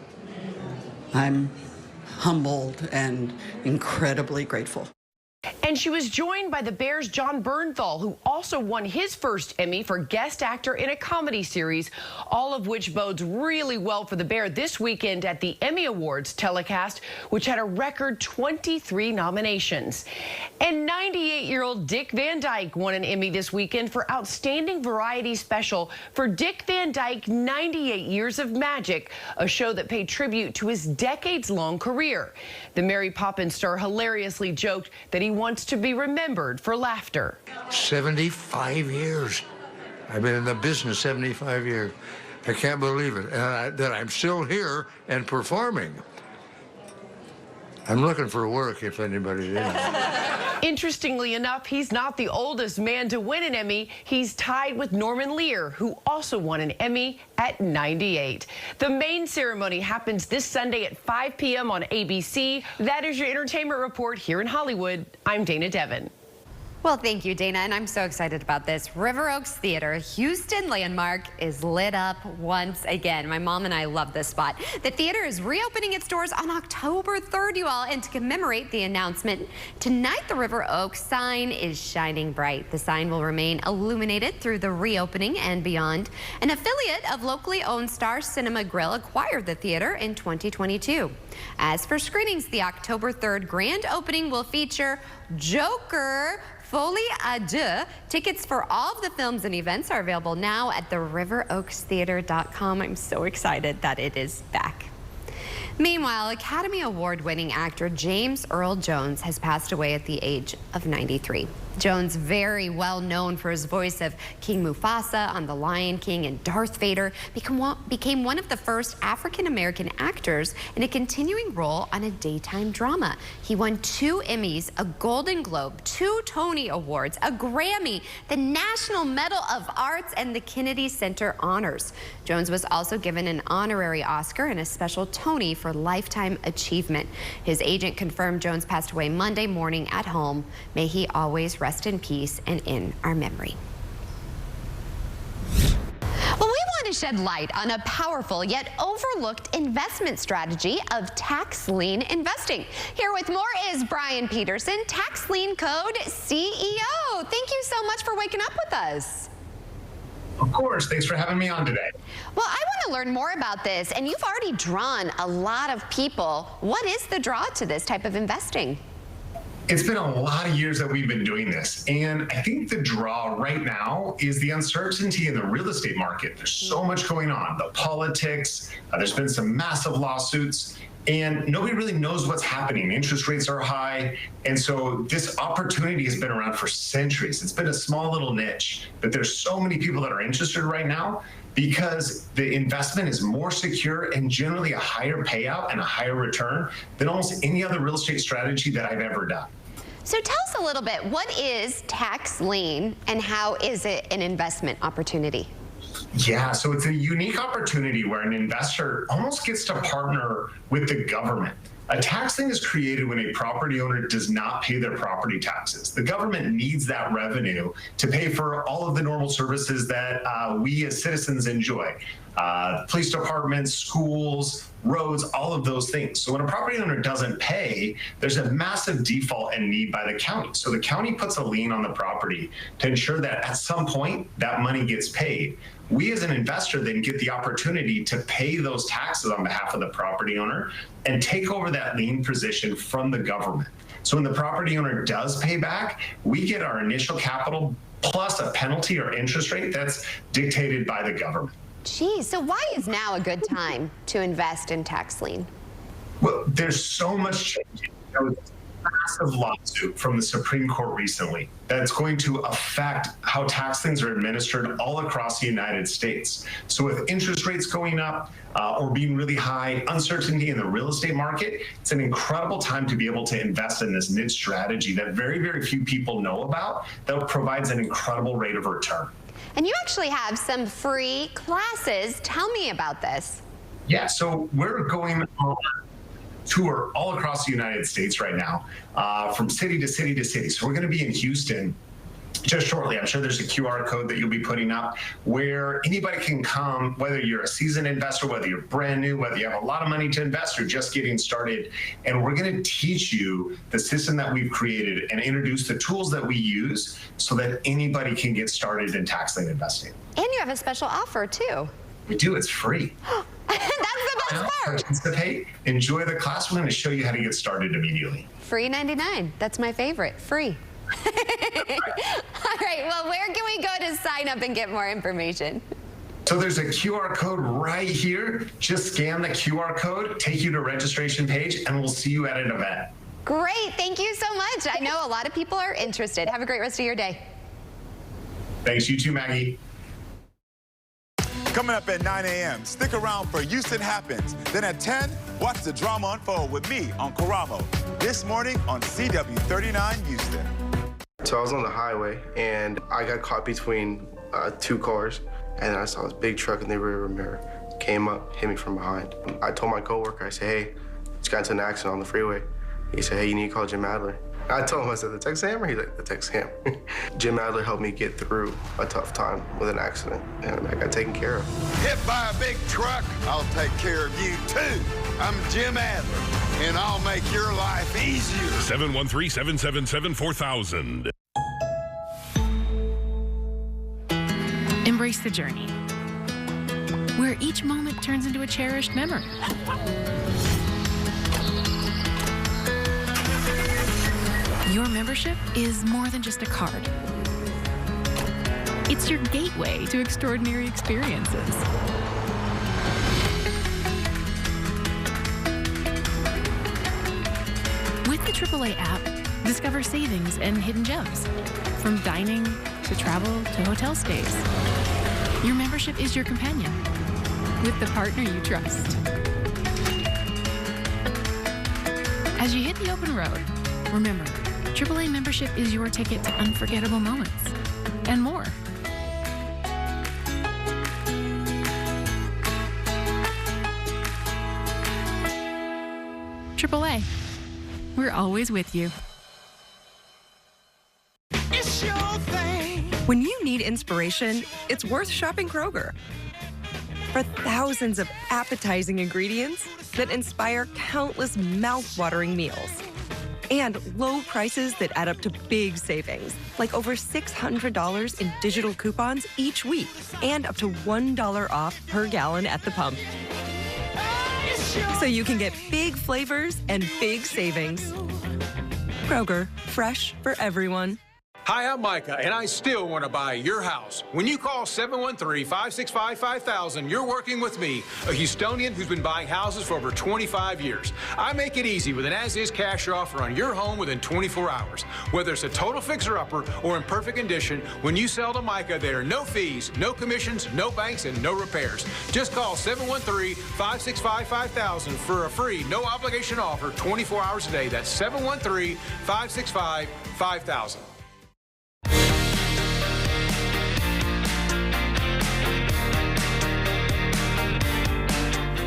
[SPEAKER 13] humbled and incredibly grateful.
[SPEAKER 11] And she was joined by the Bears' Jon Bernthal, who also won his first Emmy for Guest Actor in a Comedy Series, all of which bodes really well for the Bear this weekend at the Emmy Awards telecast, which had a record 23 nominations. And 98-year-old Dick Van Dyke won an Emmy this weekend for Outstanding Variety Special for Dick Van Dyke 98 Years of Magic, a show that paid tribute to his decades-long career. The Mary Poppins star hilariously joked that he wants to be remembered for laughter.
[SPEAKER 14] 75 years. I've been in the business 75 years. I can't believe it. And that I'm still here and performing. I'm looking for work if anybody's in.
[SPEAKER 11] Interestingly enough, he's not the oldest man to win an Emmy. He's tied with Norman Lear, who also won an Emmy at 98. The main ceremony happens this Sunday at 5 p.m. on ABC. That is your entertainment report here in Hollywood. I'm Dana Devin.
[SPEAKER 1] Well, thank you, Dana, and I'm so excited about this. River Oaks Theater, Houston landmark, is lit up once again. My mom and I love this spot. The theater is reopening its doors on October 3rd, you all, and to commemorate the announcement, tonight the River Oaks sign is shining bright. The sign will remain illuminated through the reopening and beyond. An affiliate of locally owned Star Cinema Grill acquired the theater in 2022. As for screenings, the October 3rd grand opening will feature Joker, Folie à Deux. Tickets for all of the films and events are available now at theriveroakstheater.com. I'm so excited that it is back. Meanwhile, Academy Award-winning actor James Earl Jones has passed away at the age of 93. Jones, very well known for his voice of King Mufasa on The Lion King and Darth Vader, became one of the first African-American actors in a continuing role on a daytime drama. He won 2 Emmys, a Golden Globe, 2 Tony Awards, a Grammy, the National Medal of Arts, and the Kennedy Center Honors. Jones was also given an honorary Oscar and a special Tony for Lifetime Achievement. His agent confirmed Jones passed away Monday morning at home. May he always rest in peace and in our memory. Well, we want to shed light on a powerful yet overlooked investment strategy of tax lien investing. Here with more is Brian Peterson, Tax Lien Code CEO. Thank you so much for waking up with us.
[SPEAKER 15] Of course. Thanks for having me on today.
[SPEAKER 1] Well, I want to learn more about this, and you've already drawn a lot of people. What is the draw to this type of investing?
[SPEAKER 15] It's been a lot of years that we've been doing this, and I think the draw right now is the uncertainty in the real estate market. There's so much going on, the politics, there's been some massive lawsuits, and nobody really knows what's happening. Interest rates are high, and so this opportunity has been around for centuries. It's been a small little niche, but there's so many people that are interested right now because the investment is more secure and generally a higher payout and a higher return than almost any other real estate strategy that I've ever done.
[SPEAKER 1] So tell us a little bit, what is tax lien and how is it an investment opportunity?
[SPEAKER 15] Yeah, so it's a unique opportunity where an investor almost gets to partner with the government. A tax lien is created when a property owner does not pay their property taxes. The government needs that revenue to pay for all of the normal services that we as citizens enjoy. Police departments, schools, roads, all of those things. So when a property owner doesn't pay, there's a massive default and need by the county. So the county puts a lien on the property to ensure that at some point that money gets paid. We as an investor then get the opportunity to pay those taxes on behalf of the property owner and take over that lien position from the government. So when the property owner does pay back, we get our initial capital plus a penalty or interest rate that's dictated by the government.
[SPEAKER 1] Geez, so why is now a good time to invest in tax lien?
[SPEAKER 15] Well, there's so much change. There was a massive lawsuit from the Supreme Court recently that's going to affect how tax things are administered all across the United States. So with interest rates going up or being really high, uncertainty in the real estate market, it's an incredible time to be able to invest in this niche strategy that very, very few people know about that provides an incredible rate of return.
[SPEAKER 1] And you actually have some free classes. Tell me about this.
[SPEAKER 15] Yeah, so we're going on tour all across the United States right now, from city to city to city. So we're going to be in Houston just shortly. I'm sure there's a QR code that you'll be putting up where anybody can come, whether you're a seasoned investor, whether you're brand new, whether you have a lot of money to invest or just getting started. And we're going to teach you the system that we've created and introduce the tools that we use so that anybody can get started in tax lien investing.
[SPEAKER 1] And you have a special offer too.
[SPEAKER 15] We do. It's free.
[SPEAKER 1] That's the best part.
[SPEAKER 15] Participate, enjoy the class. We're going to show you how to get started immediately.
[SPEAKER 1] Free 99. That's my favorite. Free. All right. Well, where can we go to sign up and get more information?
[SPEAKER 15] So there's a QR code right here. Just scan the QR code, take you to registration page, and we'll see you at an event.
[SPEAKER 1] Great. Thank you so much. I know a lot of people are interested. Have a great rest of your day.
[SPEAKER 15] Thanks. You too, Maggie.
[SPEAKER 16] Coming up at 9 a.m., stick around for Houston Happens. Then at 10, watch the drama unfold with me on Karamo. This morning on CW39 Houston.
[SPEAKER 17] So I was on the highway, and I got caught between two cars, and I saw this big truck in the rear mirror. Came up, hit me from behind. I told my coworker, I said, hey, just got into an accident on the freeway. He said, hey, you need to call Jim Adler. I told him, I said, the Tex Hammer? He's like, the Tex Ham. Jim Adler helped me get through a tough time with an accident, and I got taken care of.
[SPEAKER 18] Hit by a big truck, I'll take care of you too. I'm Jim Adler, and I'll make your life easier.
[SPEAKER 6] 713-777-4000.
[SPEAKER 20] Embrace the journey, where each moment turns into a cherished memory. Your membership is more than just a card. It's your gateway to extraordinary experiences. With the AAA app, discover savings and hidden gems, from dining to travel to hotel stays. Your membership is your companion, with the partner you trust. As you hit the open road, remember, AAA membership is your ticket to unforgettable moments and more. AAA, we're always with you.
[SPEAKER 21] It's your thing. When you need inspiration, it's worth shopping Kroger. For thousands of appetizing ingredients that inspire countless mouth-watering meals. And low prices that add up to big savings, like over $600 in digital coupons each week, and up to $1 off per gallon at the pump. So you can get big flavors and big savings. Kroger, fresh for everyone.
[SPEAKER 22] Hi, I'm Micah, and I still want to buy your house. When you call 713-565-5000, you're working with me, a Houstonian who's been buying houses for over 25 years. I make it easy with an as-is cash offer on your home within 24 hours. Whether it's a total fixer-upper or in perfect condition, when you sell to Micah, there are no fees, no commissions, no banks, and no repairs. Just call 713-565-5000 for a free, no-obligation offer 24 hours a day. That's 713-565-5000.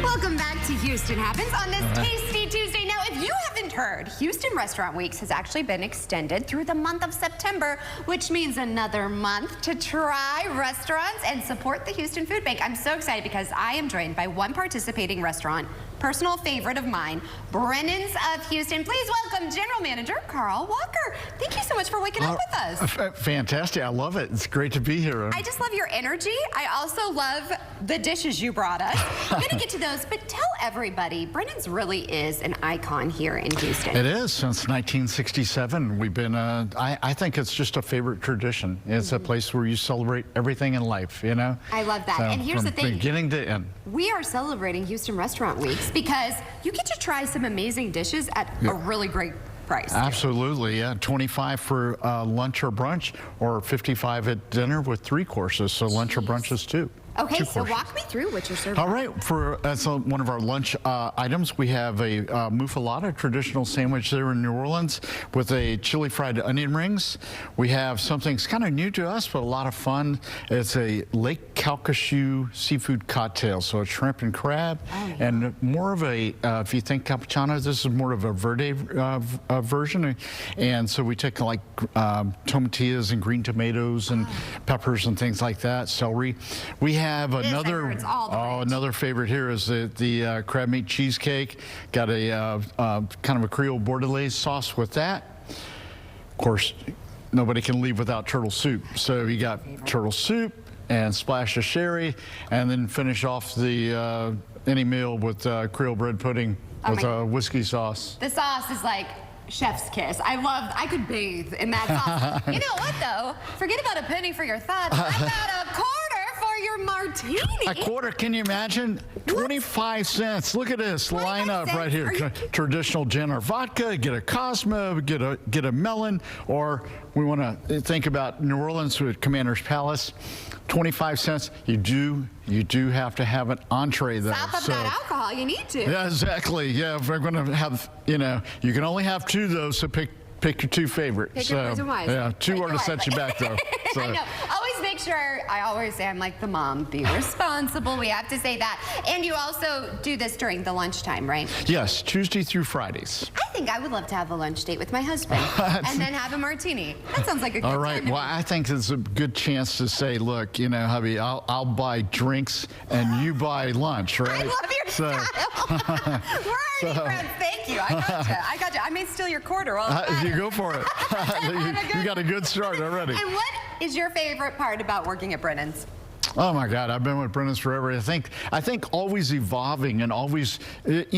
[SPEAKER 1] Welcome back to Houston Happens on this Tasty Tuesday. Now, if you haven't heard, Houston Restaurant Weeks has actually been extended through the month of September, which means another month to try restaurants and support the Houston Food Bank. I'm so excited because I am joined by one participating restaurant, personal favorite of mine, Brennan's of Houston. Please welcome General Manager Carl Walker. Thank you so much for waking up with us.
[SPEAKER 23] Fantastic. I love it. It's great to be here.
[SPEAKER 1] I just love your energy. I also love the dishes you brought us. We're going to get to those, but tell everybody, Brennan's really is an icon here in Houston.
[SPEAKER 23] It is. Since 1967, we've been, I think it's just a favorite tradition. It's a place where you celebrate everything in life, you know?
[SPEAKER 1] I love that.
[SPEAKER 23] So,
[SPEAKER 1] and here's the
[SPEAKER 23] from
[SPEAKER 1] thing.
[SPEAKER 23] beginning to end.
[SPEAKER 1] We are celebrating Houston Restaurant Weeks this because you get to try some amazing dishes at a really great price.
[SPEAKER 23] Absolutely, yeah. 25 for lunch or brunch, or 55 at dinner with 3 courses. So lunch or brunches too.
[SPEAKER 1] Okay,
[SPEAKER 23] 2
[SPEAKER 1] so
[SPEAKER 23] courses.
[SPEAKER 1] walk me through what you're serving.
[SPEAKER 23] All right, that's one of our lunch items. We have a muffalata, traditional sandwich there in New Orleans, with a chili fried onion rings. We have something kind of new to us, but a lot of fun. It's a Lake Calcasieu seafood cocktail, so it's shrimp and crab, and more of a, if you think Capuchano, this is more of a verde version. And so we take like tomatillas and green tomatoes and peppers and things like that, celery. We have another favorite here is the crab meat cheesecake. Got a kind of a Creole Bordelaise sauce with that. Of course, nobody can leave without turtle soup. So you got turtle soup and splash of sherry, and then finish off the any meal with Creole bread pudding with whiskey sauce.
[SPEAKER 1] The sauce is like chef's kiss. I could bathe in that sauce. You know what though? Forget about a penny for your thoughts. I got a quarter for your martini.
[SPEAKER 23] A quarter, can you imagine? 25 cents. Look at this line up right here. Traditional gin or vodka, get a Cosmo, get a melon, or we want to think about New Orleans with Commander's Palace. 25 cents. You do have to have an entree though.
[SPEAKER 1] Stop up that alcohol. You need to.
[SPEAKER 23] Yeah, exactly. Yeah, if we're going to have, you can only have 2 though, so pick your 2 favorites.
[SPEAKER 1] Pick your poison wisely.
[SPEAKER 23] Yeah, 2 are to set you back though. So.
[SPEAKER 1] I know. Always make sure, I always say I'm like the mom, be responsible. We have to say that. And you also do this during the lunchtime, right?
[SPEAKER 23] Yes, Tuesday through Fridays.
[SPEAKER 1] I think I would love to have a lunch date with my husband and then have a martini. That sounds like a good
[SPEAKER 23] All right.
[SPEAKER 1] time.
[SPEAKER 23] Well, I think it's a good chance to say, look, hubby, I'll buy drinks and you buy lunch, right?
[SPEAKER 1] I love your style. We're already friends. Thank you. I gotcha. I may steal your quarter.
[SPEAKER 23] You go for it. you got a good start already.
[SPEAKER 1] And what is your favorite part about working at Brennan's?
[SPEAKER 23] Oh my God, I've been with Brennan's forever. I think always evolving and always, I've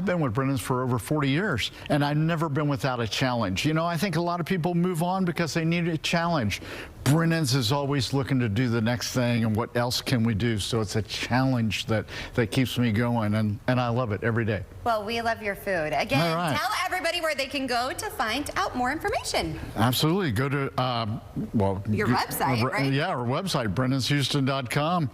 [SPEAKER 23] been with Brennan's for over 40 years, and I've never been without a challenge. I think a lot of people move on because they need a challenge. Brennan's is always looking to do the next thing and what else can we do. So it's a challenge that keeps me going, and I love it every day.
[SPEAKER 1] Well, we love your food. Again, tell everybody where they can go to find out more information.
[SPEAKER 23] Absolutely. Go to,
[SPEAKER 1] your website, right?
[SPEAKER 23] Yeah, our website, Brennan'sHouston.com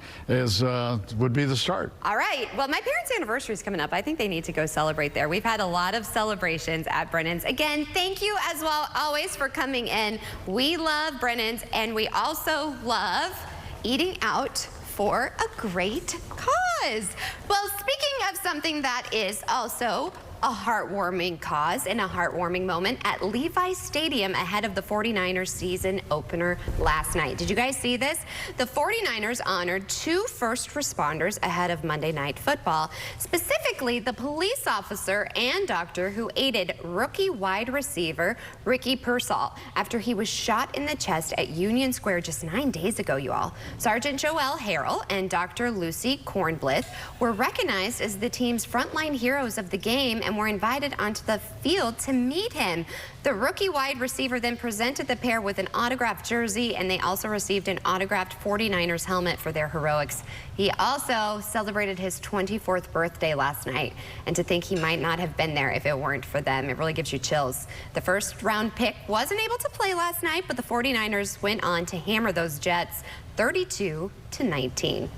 [SPEAKER 23] would be the start.
[SPEAKER 1] All right. Well, my parents' anniversary is coming up. I think they need to go celebrate there. We've had a lot of celebrations at Brennan's. Again, thank you as well always for coming in. We love Brennan's, and we also love eating out for a great cause. Well, speaking of something that is also a heartwarming cause and a heartwarming moment at Levi's Stadium ahead of the 49ers season opener last night. Did you guys see this? The 49ers honored 2 first responders ahead of Monday Night Football, specifically the police officer and doctor who aided rookie wide receiver Ricky Pearsall after he was shot in the chest at Union Square just 9 days ago, you all. Sergeant Joelle Harrell and Dr. Lucy Kornblith were recognized as the team's frontline heroes of the game and were invited onto the field to meet him. The rookie wide receiver then presented the pair with an autographed jersey, and they also received an autographed 49ers helmet for their heroics. He also celebrated his 24th birthday last night, and to think he might not have been there if it weren't for them, it really gives you chills. The first round pick wasn't able to play last night, but the 49ers went on to hammer those Jets 32-19.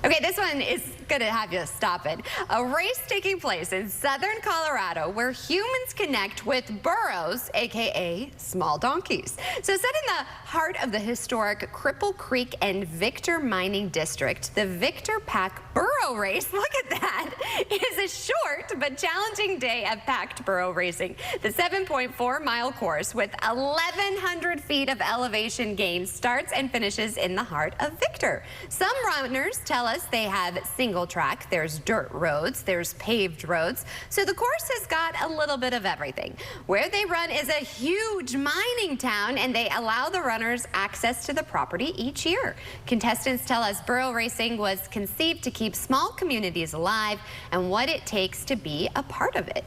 [SPEAKER 1] Okay, this one is going to have you stop it. A race taking place in southern Colorado where humans connect with burros, aka small donkeys. So set in the heart of the historic Cripple Creek and Victor Mining District, the Victor Pack Burro Race, look at that, is a short but challenging day of packed burro racing. The 7.4-mile course with 1,100 feet of elevation gain starts and finishes in the heart of Victor. Some runners tell us they have single track, there's dirt roads, there's paved roads, so the course has got a little bit of everything. Where they run is a huge mining town, and they allow the runners access to the property each year. Contestants tell us burro racing was conceived to keep small communities alive and what it takes to be a part of it.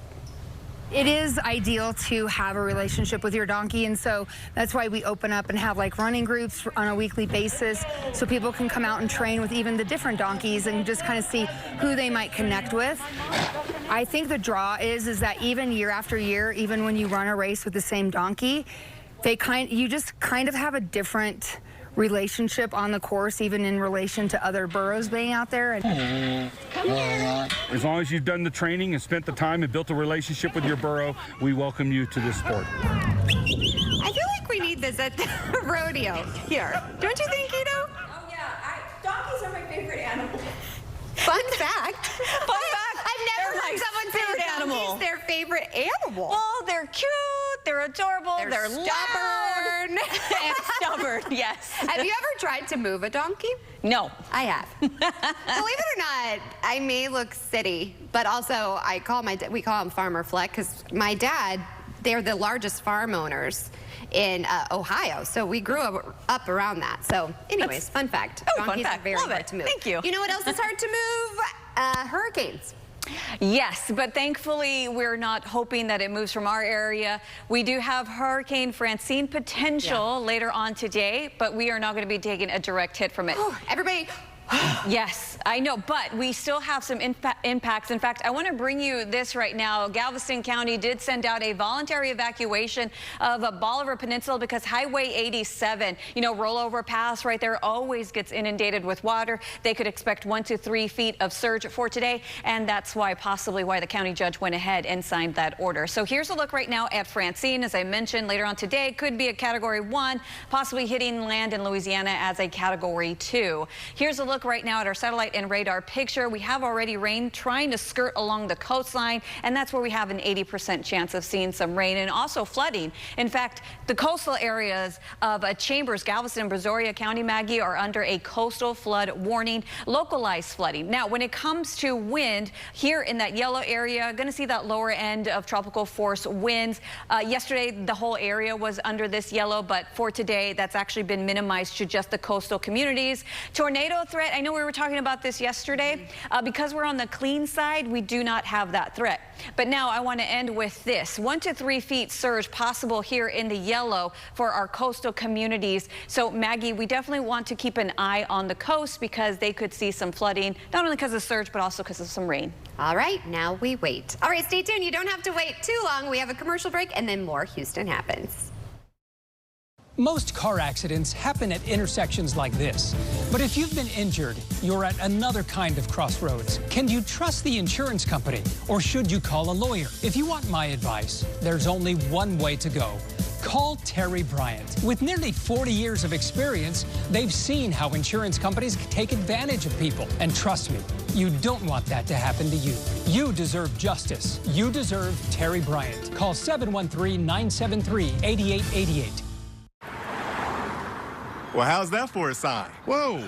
[SPEAKER 2] It is ideal to have a relationship with your donkey, and so that's why we open up and have like running groups on a weekly basis so people can come out and train with even the different donkeys and just kind of see who they might connect with. I think the draw is that even year after year, even when you run a race with the same donkey, you just kind of have a different relationship on the course, even in relation to other burros being out there.
[SPEAKER 3] As long as you've done the training and spent the time and built a relationship with your burro, we welcome you to this sport.
[SPEAKER 1] I feel like we need this at the rodeo here. Don't you think, Ito?
[SPEAKER 19] Oh, yeah. Donkeys are my favorite animal.
[SPEAKER 1] Fun fact.
[SPEAKER 19] Fun fact.
[SPEAKER 1] I've never heard someone say donkeys their favorite animal.
[SPEAKER 19] Well, they're cute. They're adorable. They're
[SPEAKER 1] stubborn.
[SPEAKER 19] And stubborn, yes.
[SPEAKER 1] Have you ever tried to move a donkey?
[SPEAKER 19] No.
[SPEAKER 1] I have. Believe it or not, I may look city, but also we call him Farmer Fleck because my dad, they're the largest farm owners in Ohio, so we grew up around that. So anyways, fun fact. Donkeys are very hard to move.
[SPEAKER 19] Thank you.
[SPEAKER 1] You know what else is hard to move? Hurricanes.
[SPEAKER 19] Yes, but thankfully we're not hoping that it moves from our area. We do have Hurricane Francine potential later on today, but we are not going to be taking a direct hit from it.
[SPEAKER 1] Everybody.
[SPEAKER 19] Yes, I know, but we still have some impacts. In fact, I want to bring you this right now. Galveston County did send out a voluntary evacuation of Bolivar Peninsula because Highway 87, rollover pass right there, always gets inundated with water. They could expect 1 to 3 feet of surge for today, and that's possibly why the county judge went ahead and signed that order. So here's a look right now at Francine. As I mentioned, later on today, could be a Category 1, possibly hitting land in Louisiana as a Category 2. Here's a look right now at our satellite and radar picture. We have already rain trying to skirt along the coastline, and that's where we have an 80% chance of seeing some rain and also flooding. In fact, the coastal areas of Chambers, Galveston, and Brazoria County, Maggie, are under a coastal flood warning, localized flooding. Now, when it comes to wind, here in that yellow area, going to see that lower end of tropical force winds. Yesterday, the whole area was under this yellow, but for today, that's actually been minimized to just the coastal communities. Tornado threat. I know we were talking about this yesterday. Because we're on the clean side, we do not have that threat. But now I want to end with this. 1 to 3 feet surge possible here in the yellow for our coastal communities. So Maggie, we definitely want to keep an eye on the coast because they could see some flooding, not only because of surge, but also because of some rain.
[SPEAKER 1] All right, now we wait. All right, stay tuned. You don't have to wait too long. We have a commercial break and then more Houston Happens.
[SPEAKER 24] Most car accidents happen at intersections like this. But if you've been injured, you're at another kind of crossroads. Can you trust the insurance company, or should you call a lawyer? If you want my advice, there's only one way to go. Call Terry Bryant. With nearly 40 years of experience, they've seen how insurance companies take advantage of people. And trust me, you don't want that to happen to you. You deserve justice. You deserve Terry Bryant. Call 713-973-8888.
[SPEAKER 25] Well, how's that for a sign? Whoa!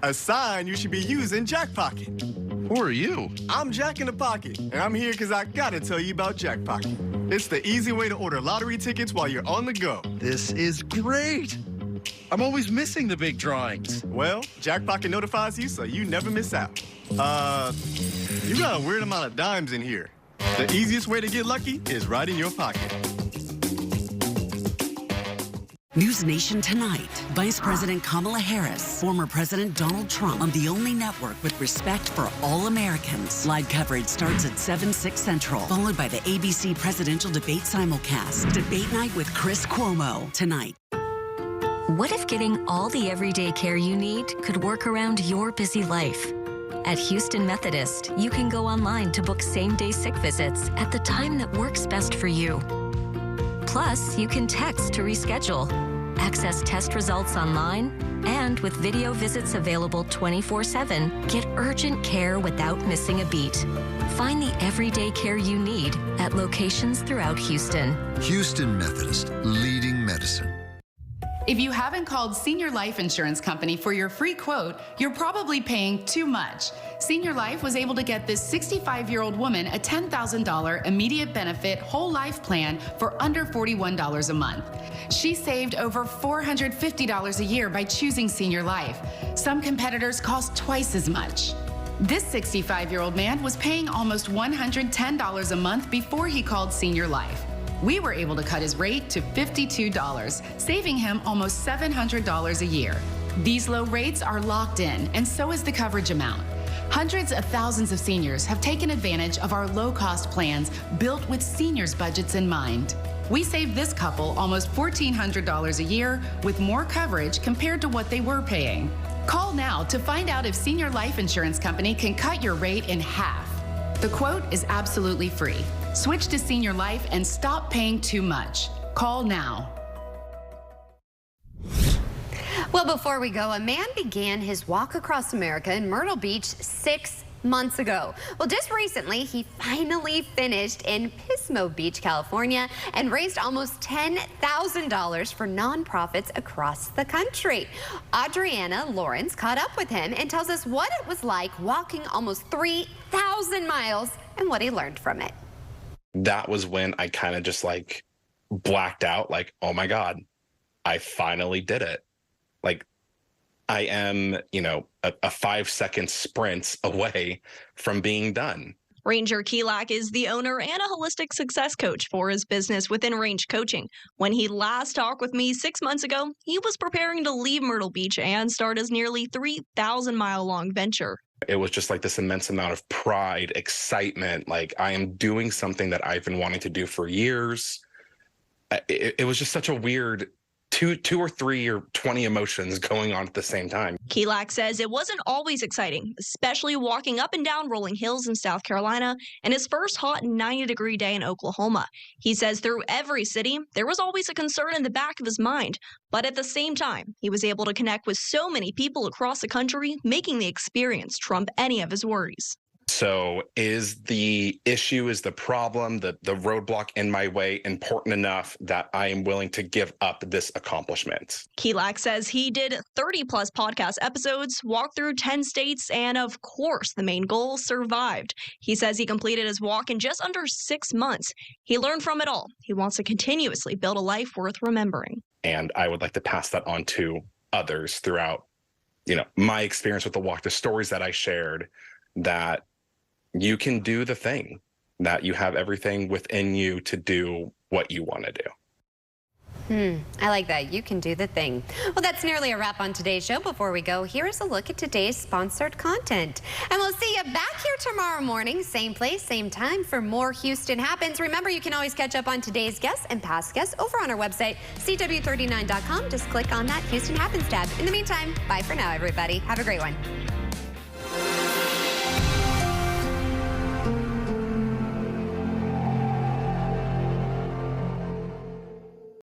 [SPEAKER 25] A sign you should be using Jack Pocket. Who are you? I'm Jack in the Pocket, and I'm here because I gotta tell you about Jack Pocket. It's the easy way to order lottery tickets while you're on the go.
[SPEAKER 26] This is great! I'm always missing the big drawings.
[SPEAKER 25] Well, Jack Pocket notifies you so you never miss out. You got a weird amount of dimes in here. The easiest way to get lucky is right in your pocket.
[SPEAKER 27] News Nation tonight. Vice President Kamala Harris, former President Donald Trump on the only network with respect for all Americans. Live coverage starts at 7/6 Central, followed by the ABC Presidential Debate Simulcast. Debate night with Chris Cuomo tonight.
[SPEAKER 28] What if getting all the everyday care you need could work around your busy life? At Houston Methodist, you can go online to book same-day sick visits at the time that works best for you. Plus, you can text to reschedule, access test results online, and with video visits available 24/7, get urgent care without missing a beat. Find the everyday care you need at locations throughout Houston.
[SPEAKER 29] Houston Methodist, leading medicine.
[SPEAKER 30] If you haven't called Senior Life Insurance Company for your free quote, you're probably paying too much. Senior Life was able to get this 65-year-old woman a $10,000 immediate benefit whole life plan for under $41 a month. She saved over $450 a year by choosing Senior Life. Some competitors cost twice as much. This 65-year-old man was paying almost $110 a month before he called Senior Life. We were able to cut his rate to $52, saving him almost $700 a year. These low rates are locked in, and so is the coverage amount. Hundreds of thousands of seniors have taken advantage of our low-cost plans built with seniors' budgets in mind. We saved this couple almost $1,400 a year with more coverage compared to what they were paying. Call now to find out if Senior Life Insurance Company can cut your rate in half. The quote is absolutely free. Switch to Senior Life and stop paying too much. Call now.
[SPEAKER 1] Well, before we go, a man began his walk across America in Myrtle Beach 6 months ago. Well, just recently, he finally finished in Pismo Beach, California, and raised almost $10,000 for nonprofits across the country. Adriana Lawrence caught up with him and tells us what it was like walking almost 3,000 miles and what he learned from it.
[SPEAKER 4] That was when I kind of just like blacked out, like, oh my God, I finally did it. Like, I am, you know, a 5-second sprint away from being done.
[SPEAKER 5] Ranger Keelak is the owner and a holistic success coach for his business Within Range Coaching. When he last talked with me 6 months ago, he was preparing to leave Myrtle Beach and start his nearly 3,000-mile-long venture.
[SPEAKER 4] It was just like this immense amount of pride, excitement, like I am doing something that I've been wanting to do for years. It was just such a weird two or three or 20 emotions going on at the same time.
[SPEAKER 5] Keelak says it wasn't always exciting, especially walking up and down rolling hills in South Carolina and his first hot 90-degree day in Oklahoma. He says through every city, there was always a concern in the back of his mind. But at the same time, he was able to connect with so many people across the country, making the experience trump any of his worries.
[SPEAKER 4] So is the issue, is the problem, the roadblock in my way important enough that I am willing to give up this accomplishment?
[SPEAKER 5] Keelak says he did 30-plus podcast episodes, walked through 10 states, and of course, the main goal survived. He says he completed his walk in just under 6 months. He learned from it all. He wants to continuously build a life worth remembering.
[SPEAKER 4] And I would like to pass that on to others throughout, you know, my experience with the walk, the stories that I shared, that you can do the thing, that you have everything within you to do what you want to do.
[SPEAKER 1] I like that. You can do the thing. Well, that's nearly a wrap on today's show. Before we go, here is a look at today's sponsored content. And we'll see you back here tomorrow morning, same place, same time, for more Houston Happens. Remember, you can always catch up on today's guests and past guests over on our website, CW39.com. Just click on that Houston Happens tab. In the meantime, bye for now, everybody. Have a great one.